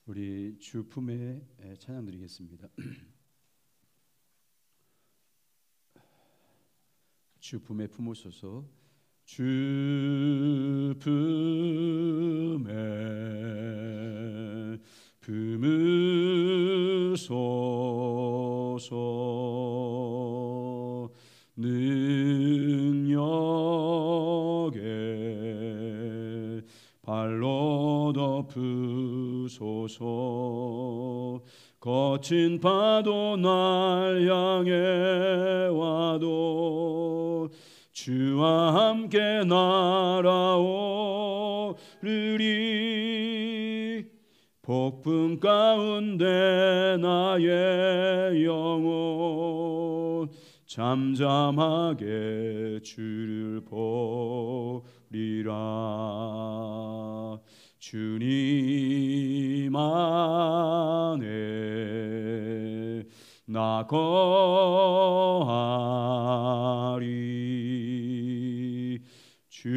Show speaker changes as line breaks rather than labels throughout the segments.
우리 주 품에 찬양 드리겠습니다. 주 품에 품으소서. 주 품에 품으소서. 능력에 발로 덮으소서. 거친 파도 날 향해 와도 주와 함께 날아오르리. 폭풍 가운데 나의 영혼 잠잠하게 주를 보리라. 주님 안에 나 거하리. 주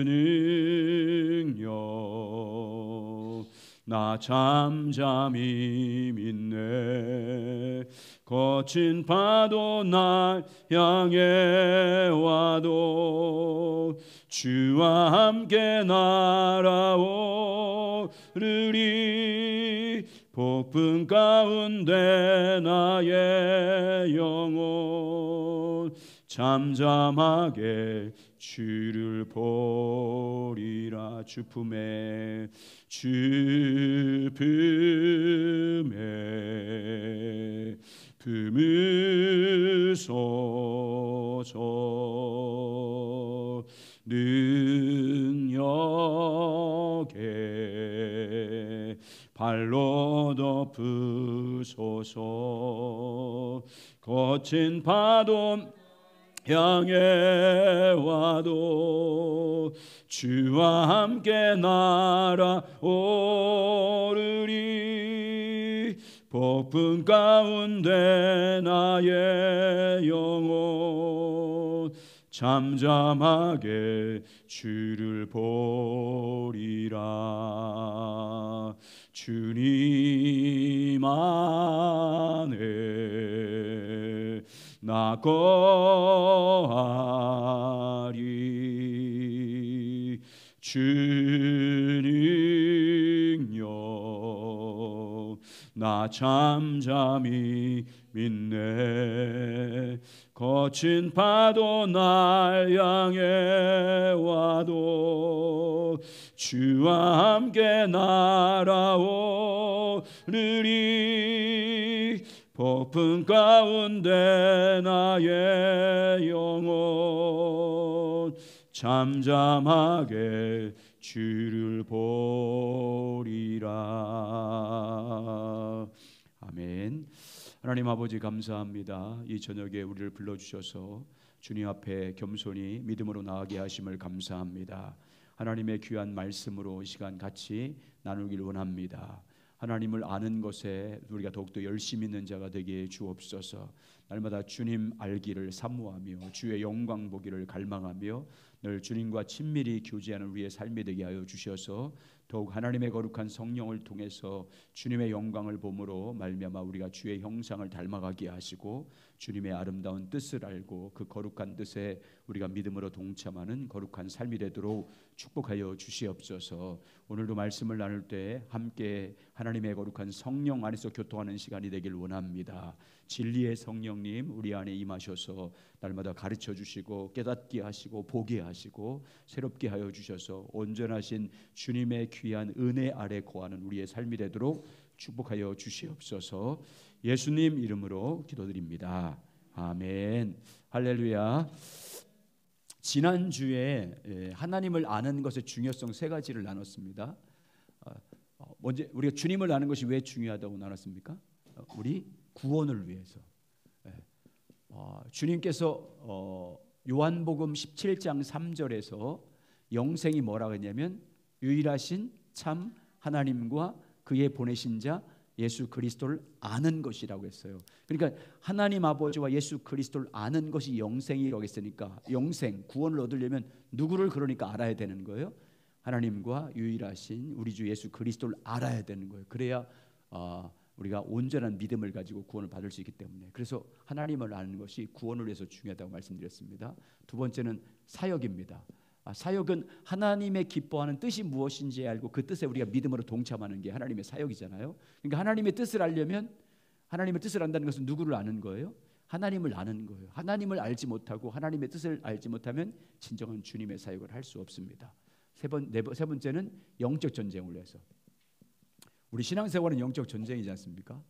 능력 나 잠잠히 믿네. 거친 파도 날 향해 와도 주와 함께 날아오르리. 폭풍 가운데 나의 영혼 잠잠하게 주를 보리라. 주 품에 품으소서. 능력에 발로 덮으소서. 거친 파도 향해 와도 주와 함께 날아오르리. 폭풍 가운데 나의 영혼 잠잠하게 주를 보리라. 주님 안에 나 거하리. 주 능력 나 잠잠히 믿네. 거친 파도 날 향해 와도 주와 함께 날아오르리. 폭풍 가운데 나의 영혼 잠잠하게 주를 보리라. 아멘. 하나님 아버지 감사합니다. 이 저녁에 우리를 불러주셔서 주님 앞에 겸손히 믿음으로 나아가게 하심을 감사합니다. 하나님의 귀한 말씀으로 이 시간 같이 나누길 원합니다. 하나님을 아는 것에 우리가 더욱더 열심히 있는 자가 되게 주옵소서. 날마다 주님 알기를 사모하며 주의 영광 보기를 갈망하며 늘 주님과 친밀히 교제하는 우리의 삶이 되게 하여 주셔서 더욱 하나님의 거룩한 성령을 통해서 주님의 영광을 봄으로 말미암아 우리가 주의 형상을 닮아가게 하시고 주님의 아름다운 뜻을 알고 그 거룩한 뜻에 우리가 믿음으로 동참하는 거룩한 삶이 되도록 축복하여 주시옵소서. 오늘도 말씀을 나눌 때 함께 하나님의 거룩한 성령 안에서 교통하는 시간이 되길 원합니다. 진리의 성령님 우리 안에 임하셔서 날마다 가르쳐 주시고 깨닫게 하시고 보게 하시고 새롭게 하여 주셔서 온전하신 주님의 귀한 은혜 아래 거하는 우리의 삶이 되도록 축복하여 주시옵소서. 예수님 이름으로 기도드립니다. 아멘. 할렐루야. 지난주에 하나님을 아는 것의 중요성 세 가지를 나눴습니다. 먼저 우리가 주님을 아는 것이 왜 중요하다고 나눴습니까? 우리 구원을 위해서. 주님께서 요한복음 17장 3절에서 영생이 뭐라고 했냐면 유일하신 참 하나님과 그의 보내신 자 예수 그리스도를 아는 것이라고 했어요. 그러니까 하나님 아버지와 예수 그리스도를 아는 것이 영생이라고 했으니까 영생, 구원을 얻으려면 누구를 그러니까 알아야 되는 거예요? 하나님과 유일하신 우리 주 예수 그리스도를 알아야 되는 거예요. 그래야 우리가 온전한 믿음을 가지고 구원을 받을 수 있기 때문에, 그래서 하나님을 아는 것이 구원을 위해서 중요하다고 말씀드렸습니다. 두 번째는 사역입니다. 사역은 하나님의 기뻐하는 뜻이 무엇인지 알고 그 뜻에 우리가 믿음으로 동참하는 게 하나님의 사역이잖아요. 그러니까 하나님의 뜻을 알려면, 하나님의 뜻을 안다는 것은 누구를 아는 거예요? 하나님을 아는 거예요. 하나님을 알지 못하고 하나님의 뜻을 알지 못하면 진정한 주님의 사역을 할 수 없습니다. 세 번째는 영적 전쟁을 위해서. 우리 신앙생활은 영적 전쟁이지 않습니까?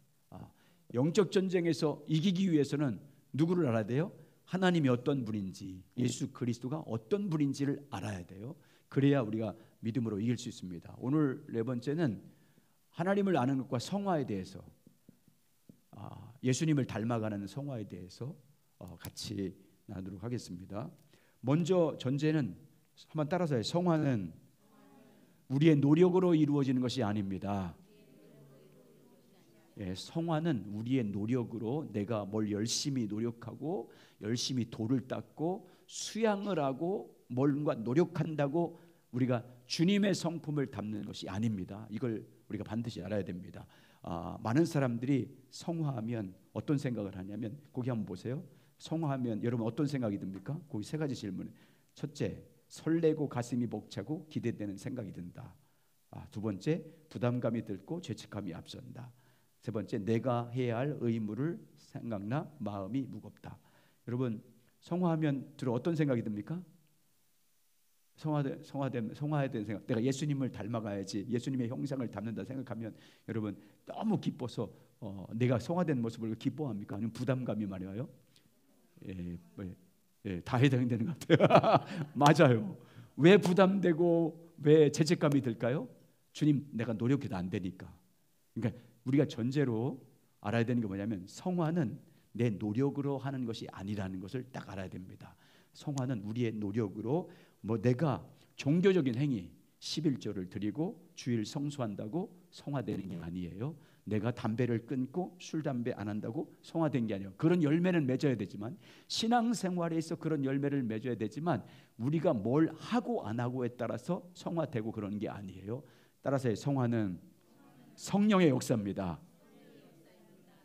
영적 전쟁에서 이기기 위해서는 누구를 알아야 돼요? 하나님이 어떤 분인지, 예수 그리스도가 어떤 분인지를 알아야 돼요. 그래야 우리가 믿음으로 이길 수 있습니다. 오늘 네 번째는 하나님을 아는 것과 성화에 대해서, 예수님을 닮아가는 성화에 대해서 같이 나누도록 하겠습니다. 먼저 전제는 한번 따라서, 성화는 우리의 노력으로 이루어지는 것이 아닙니다. 성화는 우리의 노력으로, 내가 뭘 열심히 노력하고 열심히 돌을 닦고 수양을 하고 뭔가 노력한다고 우리가 주님의 성품을 담는 것이 아닙니다. 이걸 우리가 반드시 알아야 됩니다. 많은 사람들이 성화하면 어떤 생각을 하냐면, 거기 한번 보세요. 성화하면 여러분 어떤 생각이 듭니까? 거기 세 가지 질문. 첫째, 설레고 가슴이 벅차고 기대되는 생각이 든다. 두 번째, 부담감이 들고 죄책감이 앞선다. 세 번째, 내가 해야 할 의무를 생각나 마음이 무겁다. 여러분, 성화하면 들어 어떤 생각이 듭니까? 성화해야 되는 생각, 내가 예수님을 닮아가야지, 예수님의 형상을 담는다 생각하면 여러분 너무 기뻐서 내가 성화된 모습을 기뻐합니까? 아니면 부담감이 많이 와요? 다 해당되는 것 같아요. 맞아요. 왜 부담되고 왜 죄책감이 들까요? 주님, 내가 노력해도 안 되니까. 그러니까 우리가 전제로 알아야 되는 게 뭐냐면, 성화는 내 노력으로 하는 것이 아니라는 것을 딱 알아야 됩니다. 성화는 우리의 노력으로, 내가 종교적인 행위 11조를 드리고 주일 성수한다고 성화되는 게 아니에요. 내가 담배를 끊고 술 담배 안 한다고 성화된 게 아니에요. 그런 열매는 맺어야 되지만, 신앙생활에서 그런 열매를 맺어야 되지만, 우리가 뭘 하고 안 하고에 따라서 성화되고 그런 게 아니에요. 따라서 성화는 성령의 역사입니다.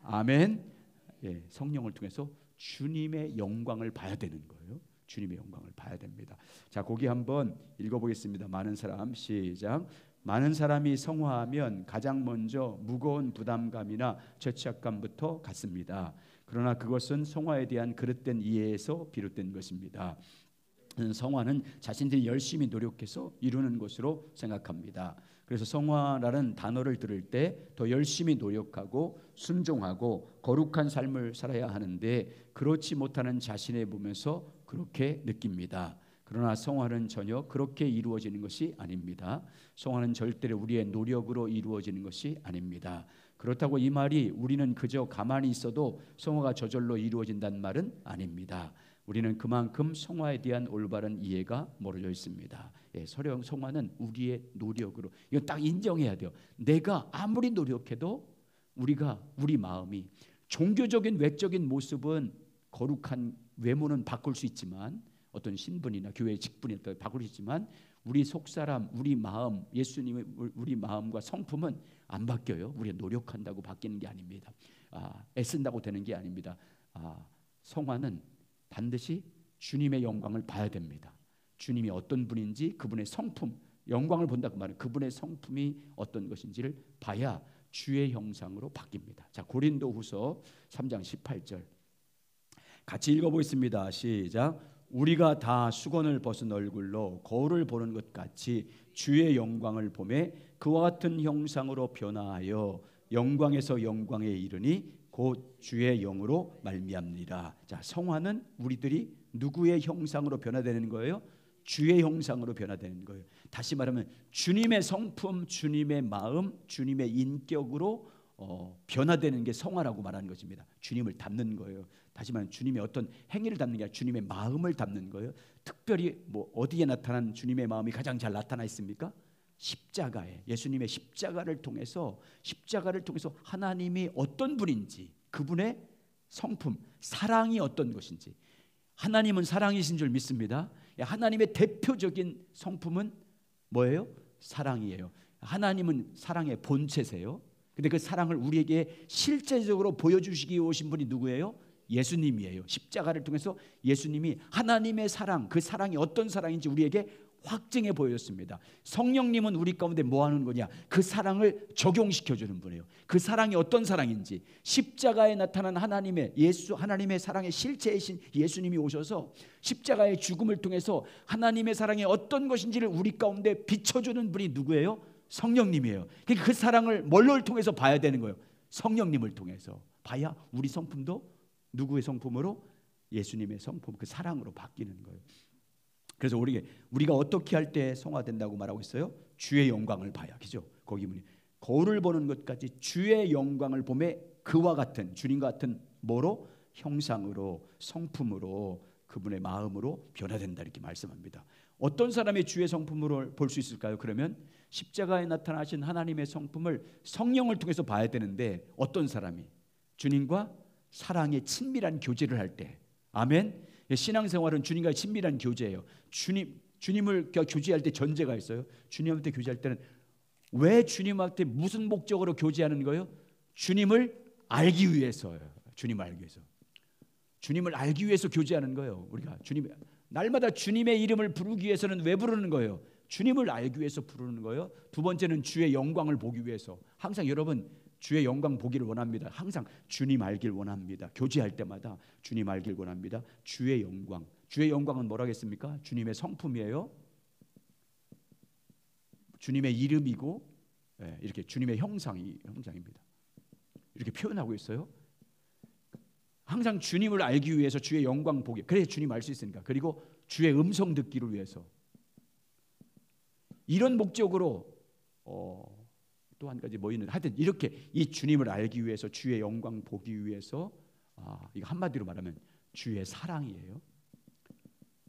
아멘. 성령을 통해서 주님의 영광을 봐야 되는 거예요. 주님의 영광을 봐야 됩니다. 자, 거기 한번 읽어보겠습니다. 많은 사람, 시작. 많은 사람이 성화하면 가장 먼저 무거운 부담감이나 죄책감부터 갖습니다. 그러나 그것은 성화에 대한 그릇된 이해에서 비롯된 것입니다. 성화는 자신들이 열심히 노력해서 이루는 것으로 생각합니다. 그래서 성화라는 단어를 들을 때 더 열심히 노력하고 순종하고 거룩한 삶을 살아야 하는데, 그렇지 못하는 자신을 보면서 그렇게 느낍니다. 그러나 성화는 전혀 그렇게 이루어지는 것이 아닙니다. 성화는 절대로 우리의 노력으로 이루어지는 것이 아닙니다. 그렇다고 이 말이 우리는 그저 가만히 있어도 성화가 저절로 이루어진다는 말은 아닙니다. 우리는 그만큼 성화에 대한 올바른 이해가 멀어져 있습니다. 성화는 우리의 노력으로, 이거 딱 인정해야 돼요. 내가 아무리 노력해도 우리 마음이, 종교적인 외적인 모습은, 거룩한 외모는 바꿀 수 있지만, 어떤 신분이나 교회의 직분이 바꿀 수 있지만, 우리 속사람, 우리 마음, 예수님의 우리 마음과 성품은 안 바뀌어요. 우리가 노력한다고 바뀌는 게 아닙니다. 애쓴다고 되는 게 아닙니다. 성화는 반드시 주님의 영광을 봐야 됩니다. 주님이 어떤 분인지, 그분의 성품, 영광을 본다고 말은 그분의 성품이 어떤 것인지를 봐야 주의 형상으로 바뀝니다. 자, 고린도후서 3장 18절 같이 읽어보겠습니다. 시작. 우리가 다 수건을 벗은 얼굴로 거울을 보는 것 같이 주의 영광을 보매 그와 같은 형상으로 변화하여 영광에서 영광에 이르니 곧 주의 영으로 말미암니라. 자, 성화는 우리들이 누구의 형상으로 변화되는 거예요? 주의 형상으로 변화되는 거예요. 다시 말하면 주님의 성품, 주님의 마음, 주님의 인격으로 변화되는 게 성화라고 말하는 것입니다. 주님을 담는 거예요. 다시 말하면 주님의 어떤 행위를 담는 게 아니라 주님의 마음을 담는 거예요. 특별히 어디에 나타난 주님의 마음이 가장 잘 나타나 있습니까? 십자가에, 예수님의 십자가를 통해서 하나님이 어떤 분인지, 그분의 성품, 사랑이 어떤 것인지. 하나님은 사랑이신 줄 믿습니다. 하나님의 대표적인 성품은 뭐예요? 사랑이에요. 하나님은 사랑의 본체세요. 근데 그 사랑을 우리에게 실제적으로 보여주시기 오신 분이 누구예요? 예수님이에요. 십자가를 통해서 예수님이 하나님의 사랑, 그 사랑이 어떤 사랑인지 우리에게 확증해 보였습니다. 성령님은 우리 가운데 뭐 하는 거냐? 그 사랑을 적용시켜주는 분이에요. 그 사랑이 어떤 사랑인지, 십자가에 나타난 하나님의 사랑의 실체이신 예수님이 오셔서 십자가의 죽음을 통해서 하나님의 사랑이 어떤 것인지를 우리 가운데 비춰주는 분이 누구예요? 성령님이에요. 그 사랑을 뭘로 통해서 봐야 되는 거예요? 성령님을 통해서 봐야 우리 성품도 누구의 성품으로? 예수님의 성품, 그 사랑으로 바뀌는 거예요. 그래서 우리가 어떻게 할 때 성화된다고 말하고 있어요? 주의 영광을 봐야. 그죠? 거기 보니 거울을 보는 것까지 주의 영광을 보매 그와 같은, 주님과 같은 뭐로? 형상으로, 성품으로, 그분의 마음으로 변화된다, 이렇게 말씀합니다. 어떤 사람이 주의 성품으로 볼 수 있을까요? 그러면 십자가에 나타나신 하나님의 성품을 성령을 통해서 봐야 되는데, 어떤 사람이? 주님과 사랑의 친밀한 교제를 할 때. 아멘. 신앙생활은 주님과의 친밀한 교제예요. 주님을 교제할 때 전제가 있어요. 주님한테 교제할 때는 왜 주님한테 무슨 목적으로 교제하는 거예요? 주님을 알기 위해서요. 주님을 알기 위해서. 주님을 알기 위해서 교제하는 거예요. 우리가 날마다 주님의 이름을 부르기 위해서는 왜 부르는 거예요? 주님을 알기 위해서 부르는 거예요. 두 번째는 주의 영광을 보기 위해서. 항상 여러분 주의 영광 보기를 원합니다. 항상 주님 알길 원합니다. 교제할 때마다 주님 알길 원합니다. 주의 영광. 주의 영광은 뭐라겠습니까? 주님의 성품이에요. 주님의 이름이고, 이렇게 주님의 형상입니다. 이렇게 표현하고 있어요. 항상 주님을 알기 위해서 주의 영광 보기. 그래 주님 알 수 있으니까. 그리고 주의 음성 듣기를 위해서. 이런 목적으로 또 한 가지 뭐 있는데, 하여튼 이렇게 이 주님을 알기 위해서, 주의 영광 보기 위해서, 이거 한마디로 말하면 주의 사랑이에요.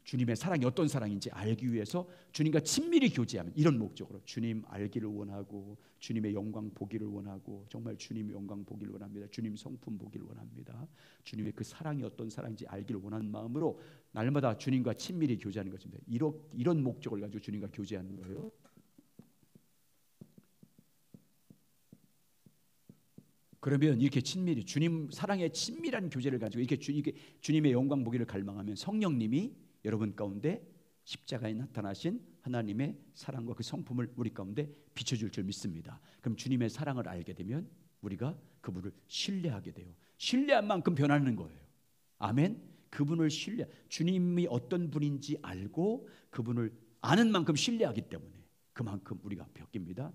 주님의 사랑이 어떤 사랑인지 알기 위해서 주님과 친밀히 교제하면, 이런 목적으로 주님 알기를 원하고, 주님의 영광 보기를 원하고, 정말 주님의 영광 보기를 원합니다. 주님 성품 보기를 원합니다. 주님의 그 사랑이 어떤 사랑인지 알기를 원하는 마음으로 날마다 주님과 친밀히 교제하는 것입니다. 이런 목적을 가지고 주님과 교제하는 거예요. 그러면 이렇게 친밀히 주님 사랑의 친밀한 교제를 가지고 이렇게 주님의 영광 보기를 갈망하면 성령님이 여러분 가운데 십자가에 나타나신 하나님의 사랑과 그 성품을 우리 가운데 비춰줄 줄 믿습니다. 그럼 주님의 사랑을 알게 되면 우리가 그분을 신뢰하게 돼요. 신뢰한 만큼 변하는 거예요. 아멘. 그분을 주님이 어떤 분인지 알고 그분을 아는 만큼 신뢰하기 때문에 그만큼 우리가 바뀝니다.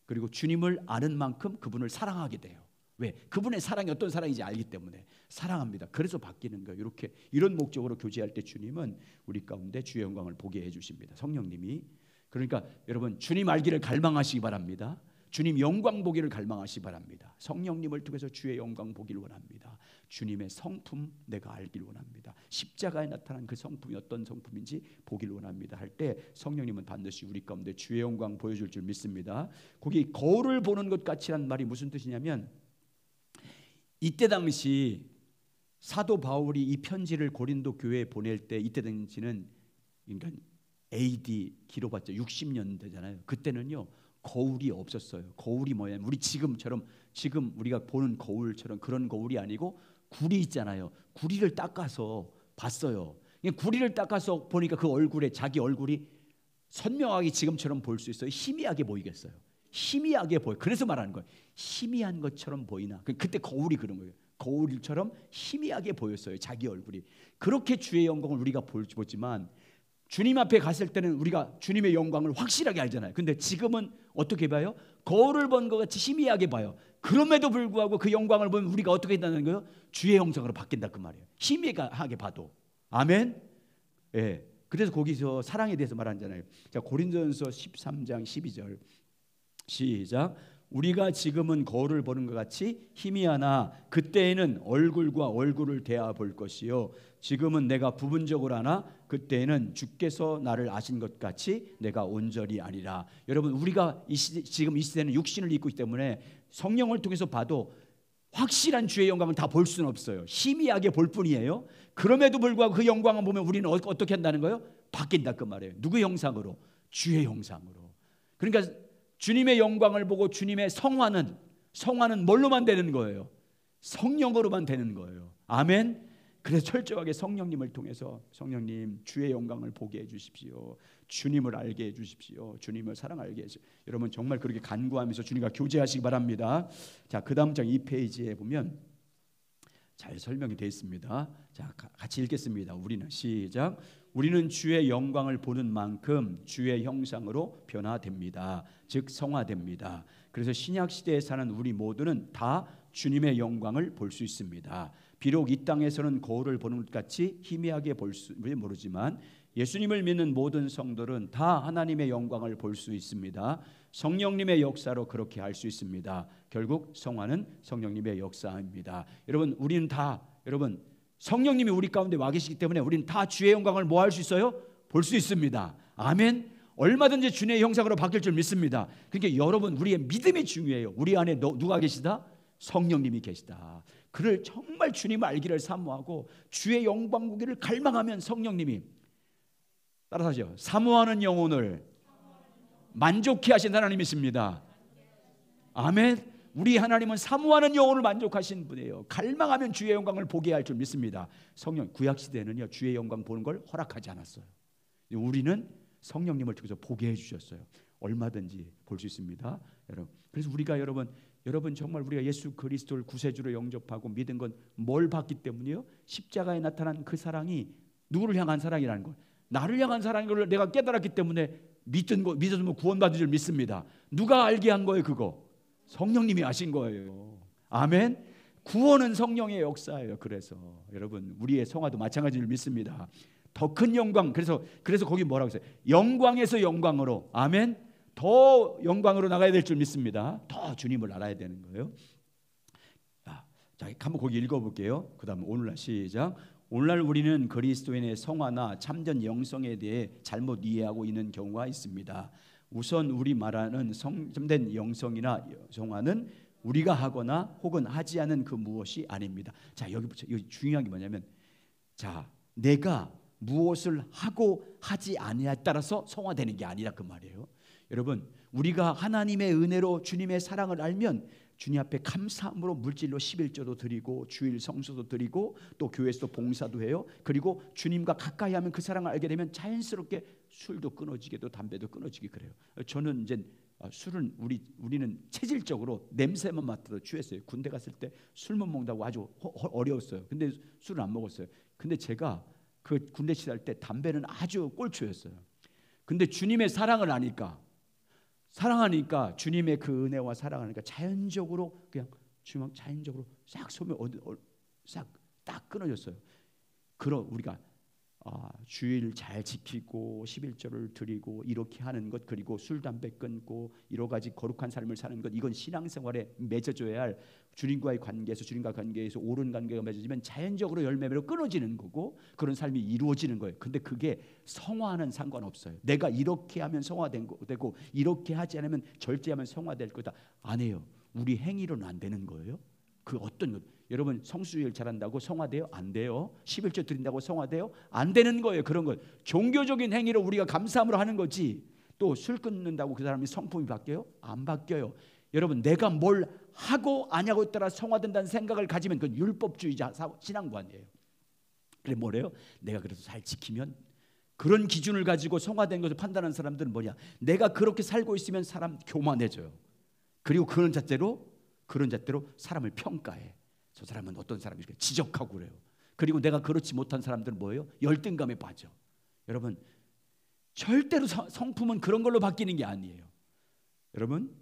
그리고 주님을 아는 만큼 그분을 사랑하게 돼요. 왜? 그분의 사랑이 어떤 사랑인지 알기 때문에 사랑합니다. 그래서 바뀌는 거예요. 이런 목적으로 교제할 때 주님은 우리 가운데 주의 영광을 보게 해주십니다. 성령님이. 그러니까 여러분 주님 알기를 갈망하시기 바랍니다. 주님 영광 보기를 갈망하시기 바랍니다. 성령님을 통해서 주의 영광 보기를 원합니다. 주님의 성품 내가 알기를 원합니다. 십자가에 나타난 그 성품이 어떤 성품인지 보기를 원합니다 할 때 성령님은 반드시 우리 가운데 주의 영광 보여줄 줄 믿습니다. 거기 거울을 보는 것 같이란 말이 무슨 뜻이냐면, 이때 당시 사도 바울이 이 편지를 고린도 교회에 보낼 때, 이때 당시는 그러니까 AD 기록봤자 60년대잖아요. 그때는요 거울이 없었어요. 거울이 뭐냐면 우리 지금 우리가 보는 거울처럼 그런 거울이 아니고 구리 있잖아요. 구리를 닦아서 봤어요. 구리를 닦아서 보니까 그 얼굴에 자기 얼굴이 선명하게 지금처럼 볼 수 있어요? 희미하게 보이겠어요? 희미하게 보여. 그래서 말하는 거예요. 희미한 것처럼 보이나. 그때 거울이 그런 거예요. 거울처럼 희미하게 보였어요. 자기 얼굴이. 그렇게 주의 영광을 우리가 보지만 주님 앞에 갔을 때는 우리가 주님의 영광을 확실하게 알잖아요. 근데 지금은 어떻게 봐요? 거울을 본 것 같이 희미하게 봐요. 그럼에도 불구하고 그 영광을 보면 우리가 어떻게 된다는 거예요? 주의 형상으로 바뀐다 그 말이에요. 희미하게 봐도. 아멘. 예. 그래서 거기서 사랑에 대해서 말하잖아요. 자, 고린도전서 13장 12절 시작. 우리가 지금은 거울을 보는 것 같이 희미하나 그때에는 얼굴과 얼굴을 대하 볼 것이요 지금은 내가 부분적으로 하나 그때에는 주께서 나를 아신 것 같이 내가 온전히 아니라. 여러분 우리가 지금 이 시대는 육신을 입고 있기 때문에 성령을 통해서 봐도 확실한 주의 영광을 다 볼 수는 없어요. 희미하게 볼 뿐이에요. 그럼에도 불구하고 그 영광을 보면 우리는 어떻게 한다는 거예요? 바뀐다 그 말이에요. 누구의 형상으로? 주의 형상으로. 그러니까 주님의 영광을 보고 주님의 성화는 뭘로만 되는 거예요? 성령으로만 되는 거예요. 아멘. 그래서 철저하게 성령님을 통해서 성령님 주의 영광을 보게 해주십시오. 주님을 알게 해주십시오. 주님을 사랑하게 해주십시오. 여러분 정말 그렇게 간구하면서 주님과 교제하시기 바랍니다. 자, 그 다음 장 2페이지에 보면 잘 설명이 되어 있습니다. 자, 같이 읽겠습니다. 우리는 시작. 우리는 주의 영광을 보는 만큼 주의 형상으로 변화됩니다. 즉 성화됩니다. 그래서 신약 시대에 사는 우리 모두는 다 주님의 영광을 볼 수 있습니다. 비록 이 땅에서는 거울을 보는 것 같이 희미하게 볼지 모르지만 예수님을 믿는 모든 성도는 다 하나님의 영광을 볼 수 있습니다. 성령님의 역사로 그렇게 할 수 있습니다. 결국 성화는 성령님의 역사입니다. 여러분 우리는 다 성령님이 우리 가운데 와 계시기 때문에 우리는 다 주의 영광을 뭐 할 수 있어요? 볼 수 있습니다. 아멘. 얼마든지 주님의 형상으로 바뀔 줄 믿습니다. 그러니까 여러분 우리의 믿음이 중요해요. 우리 안에 누가 계시다? 성령님이 계시다. 그를 정말 주님을 알기를 사모하고 주의 영광 보기를 갈망하면 성령님이 따라하죠. 사모하는 영혼을 만족케 하신 하나님이십니다. 아멘. 우리 하나님은 사모하는 영혼을 만족하신 분이에요. 갈망하면 주의 영광을 보게 할 줄 믿습니다. 성령 구약 시대는요 주의 영광 보는 걸 허락하지 않았어요. 우리는 성령님을 통해서 보게 해주셨어요. 얼마든지 볼 수 있습니다, 여러분. 그래서 우리가 여러분 정말 우리가 예수 그리스도를 구세주로 영접하고 믿은 건 뭘 봤기 때문이요? 십자가에 나타난 그 사랑이 누구를 향한 사랑이라는 걸, 나를 향한 사랑인 걸 내가 깨달았기 때문에 믿어주면 구원받을 줄 믿습니다. 누가 알게 한 거예요? 그거 성령님이 하신 거예요. 아멘. 구원은 성령의 역사예요. 그래서 여러분 우리의 성화도 마찬가지를 믿습니다. 더 큰 영광. 그래서 거기 뭐라고 했어요? 영광에서 영광으로. 아멘. 더 영광으로 나가야 될 줄 믿습니다. 더 주님을 알아야 되는 거예요. 자, 한번 거기 읽어볼게요. 그 다음 오늘날 시작. 오늘날 우리는 그리스도인의 성화나 참된 영성에 대해 잘못 이해하고 있는 경우가 있습니다. 우선 우리 말하는 참된 영성이나 성화는 우리가 하거나 혹은 하지 않은 그 무엇이 아닙니다. 자, 여기 중요한 게 뭐냐면, 자, 내가 무엇을 하고 하지 아니냐에 따라서 성화되는 게 아니라 그 말이에요. 여러분 우리가 하나님의 은혜로 주님의 사랑을 알면 주님 앞에 감사함으로 물질로 11조도 드리고 주일 성수도 드리고 또 교회에서도 봉사도 해요. 그리고 주님과 가까이 하면 그 사랑을 알게 되면 자연스럽게 술도 끊어지게 또 담배도 끊어지게 그래요. 저는 이제 술은 우리는 체질적으로 냄새만 맡아도 취했어요. 군대 갔을 때 술만 먹는다고 아주 어려웠어요. 근데 술은 안 먹었어요. 근데 제가 그 군대 시절 때 담배는 아주 꼴초였어요. 근데 주님의 사랑을 아니까 주님의 그 은혜와 사랑하니까 자연적으로 그냥 주님 자연적으로 싹 소매 싹 딱 끊어졌어요. 그럼 우리가 주일 잘 지키고 11조를 드리고 이렇게 하는 것, 그리고 술 담배 끊고 여러 가지 거룩한 삶을 사는 것, 이건 신앙생활에 맺어줘야 할 주님과의 관계에서 옳은 관계가 맺어지면 자연적으로 열매로 끊어지는 거고 그런 삶이 이루어지는 거예요. 근데 그게 성화는 상관없어요. 내가 이렇게 하면 성화되고 이렇게 하지 않으면 절제하면 성화될 거다. 안 해요. 우리 행위로는 안 되는 거예요. 그 어떤 것, 여러분 성수일 잘한다고 성화돼요? 안 돼요. 11조 드린다고 성화돼요? 안 되는 거예요. 그런 것 종교적인 행위로 우리가 감사함으로 하는 거지, 또 술 끊는다고 그 사람이 성품이 바뀌어요? 안 바뀌어요. 여러분 내가 뭘 하고 아냐고에 따라 성화된다는 생각을 가지면 그건 율법주의자 신앙관이에요. 그래 뭐래요? 내가 그래서 잘 지키면, 그런 기준을 가지고 성화된 것을 판단하는 사람들은 뭐냐, 내가 그렇게 살고 있으면 사람 교만해져요. 그리고 그런 잣대로 사람을 평가해. 저 사람은 어떤 사람일까 지적하고 그래요. 그리고 내가 그렇지 못한 사람들은 뭐예요? 열등감에 빠져. 여러분 절대로 성품은 그런 걸로 바뀌는 게 아니에요. 여러분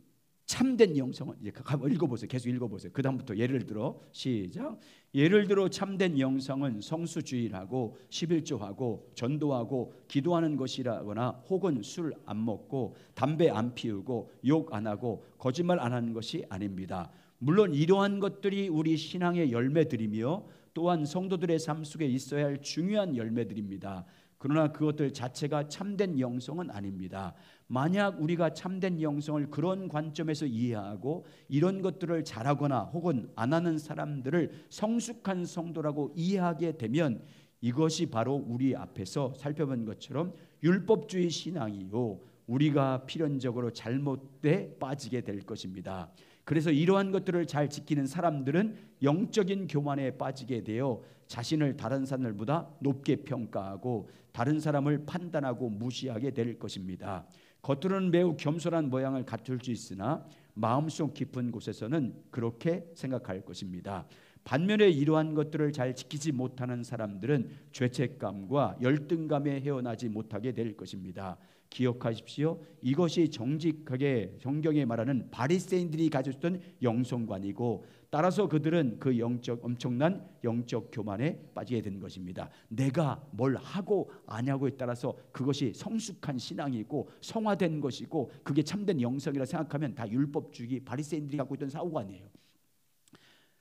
참된 영성은 이제 읽어보세요. 계속 읽어보세요. 그 다음부터 예를 들어 시작. 예를 들어 참된 영성은 성수주의하고 11조하고 전도하고 기도하는 것이라거나 혹은 술 안 먹고 담배 안 피우고 욕 안 하고 거짓말 안 하는 것이 아닙니다. 물론 이러한 것들이 우리 신앙의 열매들이며 또한 성도들의 삶 속에 있어야 할 중요한 열매들입니다. 그러나 그것들 자체가 참된 영성은 아닙니다. 만약 우리가 참된 영성을 그런 관점에서 이해하고 이런 것들을 잘하거나 혹은 안 하는 사람들을 성숙한 성도라고 이해하게 되면 이것이 바로 우리 앞에서 살펴본 것처럼 율법주의 신앙이요, 우리가 필연적으로 잘못돼 빠지게 될 것입니다. 그래서 이러한 것들을 잘 지키는 사람들은 영적인 교만에 빠지게 되어 자신을 다른 사람들보다 높게 평가하고 다른 사람을 판단하고 무시하게 될 것입니다. 겉으로는 매우 겸손한 모양을 갖출 수 있으나 마음속 깊은 곳에서는 그렇게 생각할 것입니다. 반면에 이러한 것들을 잘 지키지 못하는 사람들은 죄책감과 열등감에 헤어나지 못하게 될 것입니다. 기억하십시오. 이것이 정직하게 성경에 말하는 바리새인들이 가졌던 영성관이고, 따라서 그들은 그 엄청난 영적 교만에 빠지게 된 것입니다. 내가 뭘 하고 안 하고에 따라서 그것이 성숙한 신앙이고 성화된 것이고 그게 참된 영성이라 생각하면 다 율법주의 바리새인들이 갖고 있던 사고관이에요.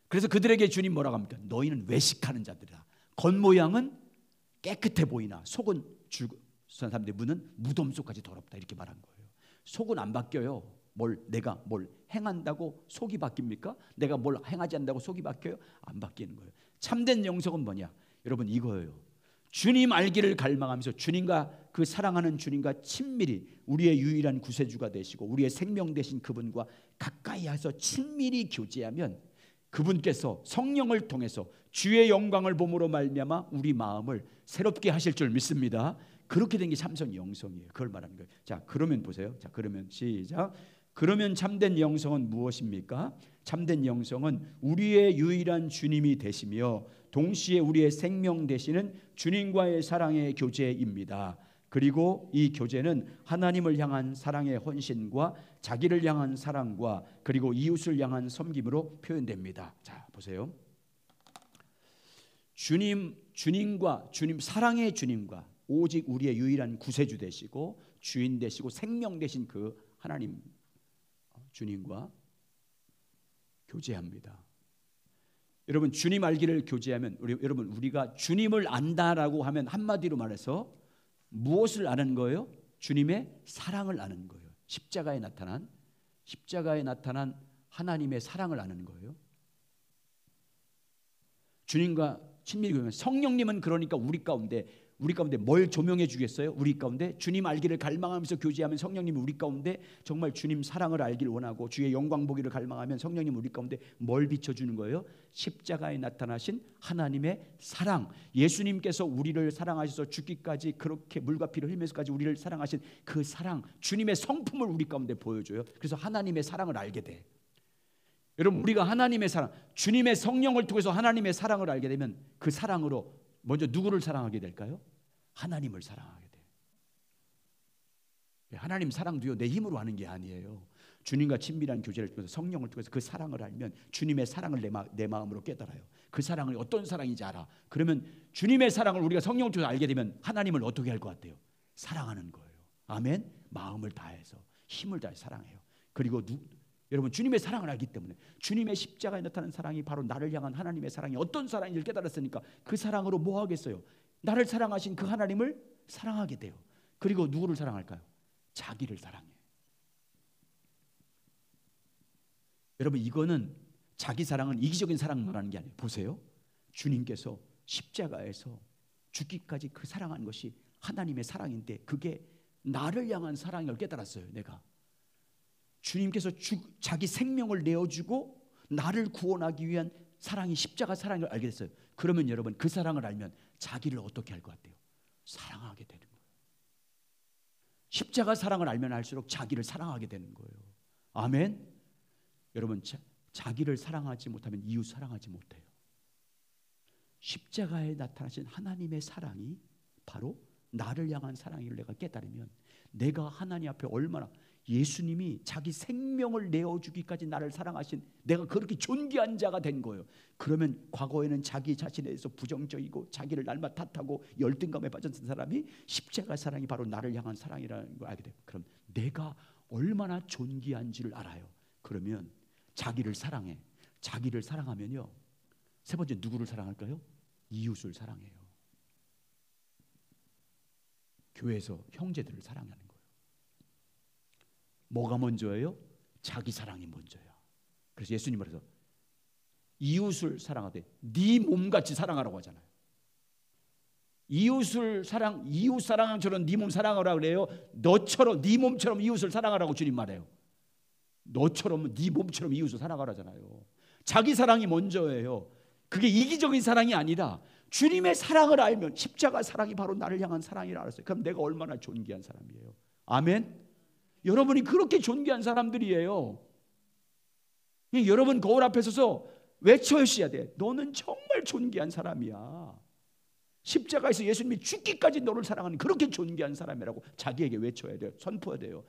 그래서 그들에게 주님 뭐라고 합니까? 너희는 외식하는 자들이다. 겉모양은 깨끗해 보이나 속은 죽은 사람들의 문은 무덤 속까지 더럽다, 이렇게 말한 거예요. 속은 안 바뀌어요. 내가 뭘 행한다고 속이 바뀝니까? 내가 뭘 행하지 않는다고 속이 바뀌어요? 안 바뀌는 거예요. 참된 영성은 뭐냐? 여러분, 이거예요. 주님 알기를 갈망하면서 주님과 그 사랑하는 주님과 친밀히 우리의 유일한 구세주가 되시고 우리의 생명 되신 그분과 가까이 해서 친밀히 교제하면 그분께서 성령을 통해서 주의 영광을 봄으로 말미암아 우리 마음을 새롭게 하실 줄 믿습니다. 그렇게 된 게 참선 영성이에요. 그걸 말하는 거예요. 자, 그러면 보세요. 자, 그러면 시작. 그러면 참된 영성은 무엇입니까? 참된 영성은 우리의 유일한 주님이 되시며 동시에 우리의 생명 되시는 주님과의 사랑의 교제입니다. 그리고 이 교제는 하나님을 향한 사랑의 헌신과 자기를 향한 사랑과 그리고 이웃을 향한 섬김으로 표현됩니다. 자, 보세요. 주님과 사랑의 주님과 오직 우리의 유일한 구세주 되시고 주인 되시고 생명 되신 그 하나님 주님과 교제합니다. 여러분, 주님 알기를 교제하면 여러분, 우리가 주님을 안다라고 하면 한마디로 말해서 무엇을 아는 거예요? 주님의 사랑을 아는 거예요. 십자가에 나타난 하나님의 사랑을 아는 거예요. 주님과 친밀히 교제하면 성령님은 그러니까 우리 가운데 뭘 조명해 주겠어요? 우리 가운데 주님 알기를 갈망하면서 교제하면 성령님이 우리 가운데 정말 주님 사랑을 알기를 원하고 주의 영광 보기를 갈망하면 성령님 우리 가운데 뭘 비춰주는 거예요? 십자가에 나타나신 하나님의 사랑, 예수님께서 우리를 사랑하셔서 죽기까지 그렇게 물과 피를 흘리면서까지 우리를 사랑하신 그 사랑, 주님의 성품을 우리 가운데 보여줘요. 그래서 하나님의 사랑을 알게 돼. 여러분, 우리가 하나님의 사랑, 주님의 성령을 통해서 하나님의 사랑을 알게 되면 그 사랑으로 먼저 누구를 사랑하게 될까요? 하나님을 사랑하게 돼요. 하나님 사랑도요, 내 힘으로 하는 게 아니에요. 주님과 친밀한 교제를 통해서 성령을 통해서 그 사랑을 알면 주님의 사랑을 내 마음으로 깨달아요. 그 사랑을 어떤 사랑인지 알아. 그러면 주님의 사랑을 우리가 성령을 통해서 알게 되면 하나님을 어떻게 할 것 같아요? 사랑하는 거예요. 아멘. 마음을 다해서 힘을 다해 사랑해요. 그리고 여러분, 주님의 사랑을 알기 때문에 주님의 십자가에 나타난 사랑이 바로 나를 향한 하나님의 사랑이 어떤 사랑인지를 깨달았으니까 그 사랑으로 뭐 하겠어요? 나를 사랑하신 그 하나님을 사랑하게 돼요. 그리고 누구를 사랑할까요? 자기를 사랑해요. 여러분, 이거는 자기 사랑은 이기적인 사랑을 말하는 게 아니에요. 보세요. 주님께서 십자가에서 죽기까지 그 사랑한 것이 하나님의 사랑인데 그게 나를 향한 사랑을 깨달았어요. 내가 주님께서 자기 생명을 내어주고 나를 구원하기 위한 사랑이 십자가 사랑을 알게 됐어요. 그러면 여러분, 그 사랑을 알면 자기를 어떻게 할 것 같아요? 사랑하게 되는 거예요. 십자가 사랑을 알면 알수록 자기를 사랑하게 되는 거예요. 아멘. 여러분, 자기를 사랑하지 못하면 이웃 사랑하지 못해요. 십자가에 나타나신 하나님의 사랑이 바로 나를 향한 사랑을 내가 깨달으면 내가 하나님 앞에 얼마나, 예수님이 자기 생명을 내어주기까지 나를 사랑하신 내가 그렇게 존귀한 자가 된 거예요. 그러면 과거에는 자기 자신에 대해서 부정적이고 자기를 날마 탓하고 열등감에 빠졌던 사람이 십자가 사랑이 바로 나를 향한 사랑이라는 걸 알게 돼요. 그럼 내가 얼마나 존귀한지를 알아요. 그러면 자기를 사랑해. 자기를 사랑하면요, 세 번째 누구를 사랑할까요? 이웃을 사랑해요. 교회에서 형제들을 사랑하는 거예요. 뭐가 먼저예요? 자기 사랑이 먼저야. 그래서 예수님 말해서 이웃을 사랑하되 네 몸같이 사랑하라고 하잖아요. 이웃 사랑처럼 네 몸 사랑하라 그래요. 너처럼 네 몸처럼 이웃을 사랑하라고 주님 말해요. 너처럼 네 몸처럼 이웃을 사랑하라잖아요. 자기 사랑이 먼저예요. 그게 이기적인 사랑이 아니라 주님의 사랑을 알면 십자가 사랑이 바로 나를 향한 사랑이라 알았어요. 그럼 내가 얼마나 존귀한 사람이에요. 아멘. 여러분이 그렇게 존귀한 사람들이에요. 여러분 거울 앞에 서서 외쳐주셔야 돼. 너는 정말 존귀한 사람이야. 십자가에서 예수님이 죽기까지 너를 사랑하는 그렇게 존귀한 사람이라고 자기에게 외쳐야 돼요. 선포해야 돼요.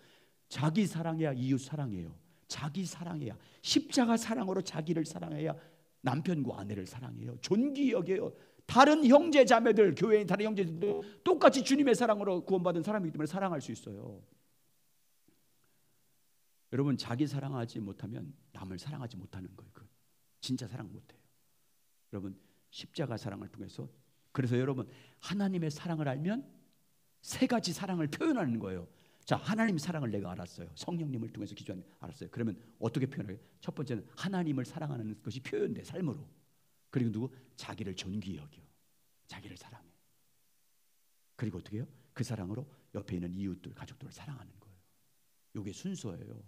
자기 사랑해야 이웃 사랑해요. 자기 사랑해야, 십자가 사랑으로 자기를 사랑해야 남편과 아내를 사랑해요. 존귀 여겨요. 다른 형제 자매들, 교회인 다른 형제들도 똑같이 주님의 사랑으로 구원받은 사람이기 때문에 사랑할 수 있어요. 여러분 자기 사랑하지 못하면 남을 사랑하지 못하는 거예요. 진짜 사랑 못해요. 여러분 십자가 사랑을 통해서, 그래서 여러분 하나님의 사랑을 알면 세 가지 사랑을 표현하는 거예요. 자, 하나님 사랑을 내가 알았어요. 성령님을 통해서 기도하는 알았어요. 그러면 어떻게 표현해요? 첫 번째는 하나님을 사랑하는 것이 표현돼 삶으로. 그리고 누구? 자기를 존귀히 여겨. 자기를 사랑해. 그리고 어떻게 해요? 그 사랑으로 옆에 있는 이웃들, 가족들을 사랑하는 거예요. 이게 순서예요.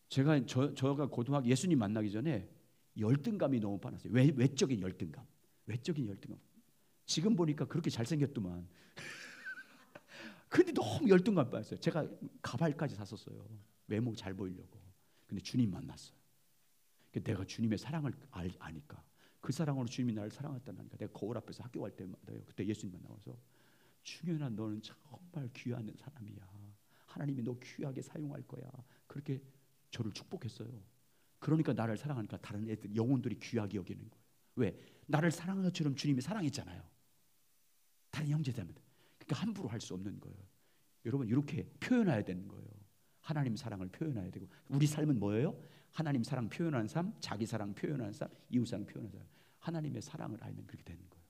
저가 고등학교 예수님 만나기 전에 열등감이 너무 많았어요. 외적인 열등감. 지금 보니까 그렇게 잘생겼더만. 근데 너무 열등감 받았어요. 제가 가발까지 샀었어요. 외모 잘 보이려고. 근데 주님 만났어요. 내가 주님의 사랑을 아니까, 그 사랑으로 주님이 나를 사랑했다니까 내가 거울 앞에서 학교 갈 때마다요. 그때 예수님 만나서 충현아, 너는 정말 귀한 사람이야. 하나님이 너 귀하게 사용할 거야. 그렇게 저를 축복했어요. 그러니까 나를 사랑하니까 다른 애들, 영혼들이 귀하게 여기는 거예요. 왜? 나를 사랑한 것처럼 주님이 사랑했잖아요. 다른 형제자매들. 그러니까 함부로 할 수 없는 거예요. 여러분 이렇게 표현해야 되는 거예요. 하나님 사랑을 표현해야 되고, 우리 삶은 뭐예요? 하나님 사랑 표현하는 삶, 자기 사랑 표현하는 삶, 이웃 사랑 표현하는 삶. 하나님의 사랑을 알면 그렇게 되는 거예요.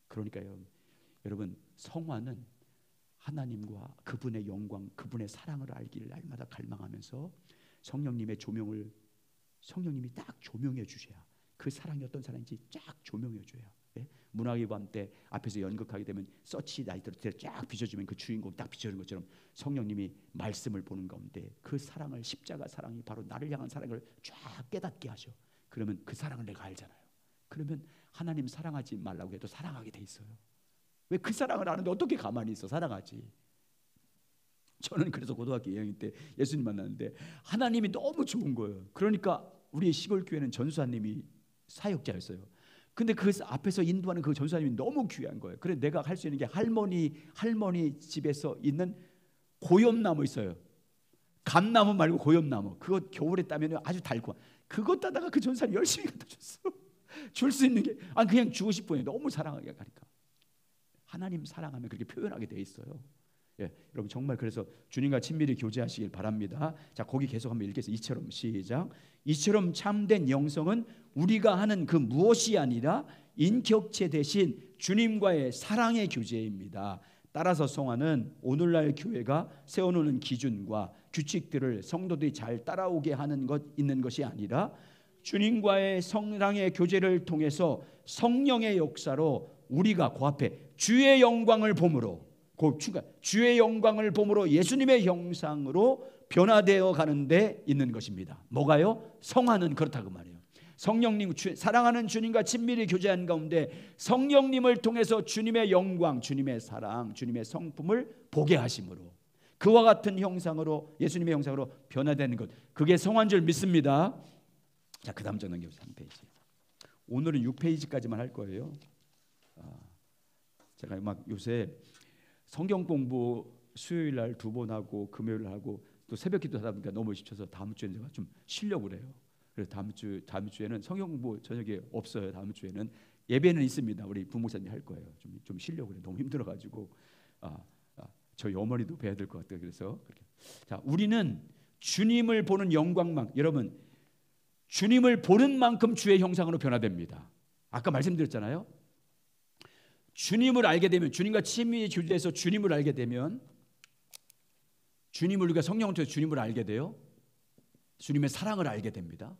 그러니까요, 여러분 성화는 하나님과 그분의 영광, 그분의 사랑을 알기를 날마다 갈망하면서 성령님의 조명을, 성령님이 딱 조명해 주셔야, 그 사랑이 어떤 사랑인지 쫙 조명해 줘야. 예? 문화의 밤 때 앞에서 연극하게 되면 서치 라이트로 쫙 비춰주면 그 주인공 딱 비춰주는 것처럼 성령님이 말씀을 보는 가운데 그 사랑을, 십자가 사랑이 바로 나를 향한 사랑을 쫙 깨닫게 하셔. 그러면 그 사랑을 내가 알잖아요. 그러면 하나님 사랑하지 말라고 해도 사랑하게 돼 있어요. 왜? 그 사랑을 아는데 어떻게 가만히 있어? 사랑하지. 저는 그래서 고등학교 2학년 때 예수님 만났는데 하나님이 너무 좋은 거예요. 그러니까 우리 시골 교회는 전수사님이 사역자였어요. 근데 그 앞에서 인도하는 그 전수사님이 너무 귀한 거예요. 그래서 내가 할 수 있는 게 할머니 집에서 있는 고염나무 있어요. 감나무 말고 고염나무. 그거 겨울에 따면 아주 달고, 그것 따다가 그 전사님 열심히 갖다 줬어. 줄 수 있는 게 그냥 주고 싶어요. 너무 사랑하게 하니까. 하나님 사랑하면 그렇게 표현하게 돼 있어요. 예, 여러분 정말 그래서 주님과 친밀히 교제하시길 바랍니다. 자, 거기 계속 한번 읽겠습니다. 이처럼 시작. 이처럼 참된 영성은 우리가 하는 그 무엇이 아니라 인격체 대신 주님과의 사랑의 교제입니다. 따라서 성화는 오늘날 교회가 세워놓는 기준과 규칙들을 성도들이 잘 따라오게 하는 것 있는 것이 아니라 주님과의 사랑의 교제를 통해서 성령의 역사로 우리가 그 앞에 주의 영광을 봄으로, 주의 영광을 봄으로 예수님의 형상으로 변화되어 가는 데 있는 것입니다. 뭐가요? 성화는 그렇다고 말해요. 성령님, 사랑하는 주님과 친밀히 교제한 가운데 성령님을 통해서 주님의 영광, 주님의 사랑, 주님의 성품을 보게 하심으로 그와 같은 형상으로, 예수님의 형상으로 변화되는 것, 그게 성화인 줄 믿습니다. 자, 그 다음 장 넘겨보세요. 3페이지. 오늘은 6페이지까지만 할 거예요. 제가 막 요새 성경 공부 수요일 날 2번 하고 금요일 날 하고 또 새벽 기도 하다 보니까 너무 지쳐서 다음 주에는 제가 좀 쉬려고 그래요. 그래서 다음 주에는 성경 공부 저녁에 없어요. 다음 주에는 예배는 있습니다. 우리 부목사님 할 거예요. 좀 쉬려고 그래요. 너무 힘들어가지고 저희 어머니도 뵈야 될 것 같아요. 그래서 그렇게. 자, 우리는 주님을 보는 영광만, 여러분 주님을 보는 만큼 주의 형상으로 변화됩니다. 아까 말씀드렸잖아요. 주님을 알게 되면, 주님과 친밀히 교제해서 주님을 알게 되면, 주님을 우리가 성령을 통해서 주님을 알게 돼요. 주님의 사랑을 알게 됩니다.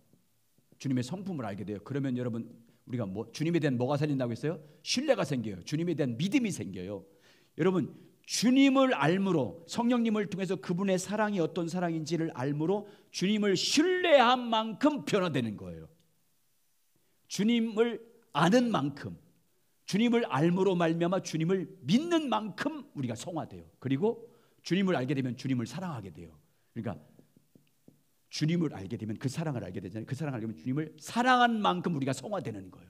주님의 성품을 알게 돼요. 그러면 여러분 우리가 주님에 대한 뭐가 생긴다고 했어요? 신뢰가 생겨요. 주님에 대한 믿음이 생겨요. 여러분, 주님을 알므로, 성령님을 통해서 그분의 사랑이 어떤 사랑인지를 알므로 주님을 신뢰한 만큼 변화되는 거예요. 주님을 아는 만큼, 주님을 알므로 말미암아 주님을 믿는 만큼 우리가 성화돼요. 그리고 주님을 알게 되면 주님을 사랑하게 돼요. 그러니까 주님을 알게 되면 그 사랑을 알게 되잖아요. 그 사랑을 알게 되면 주님을 사랑한 만큼 우리가 성화되는 거예요.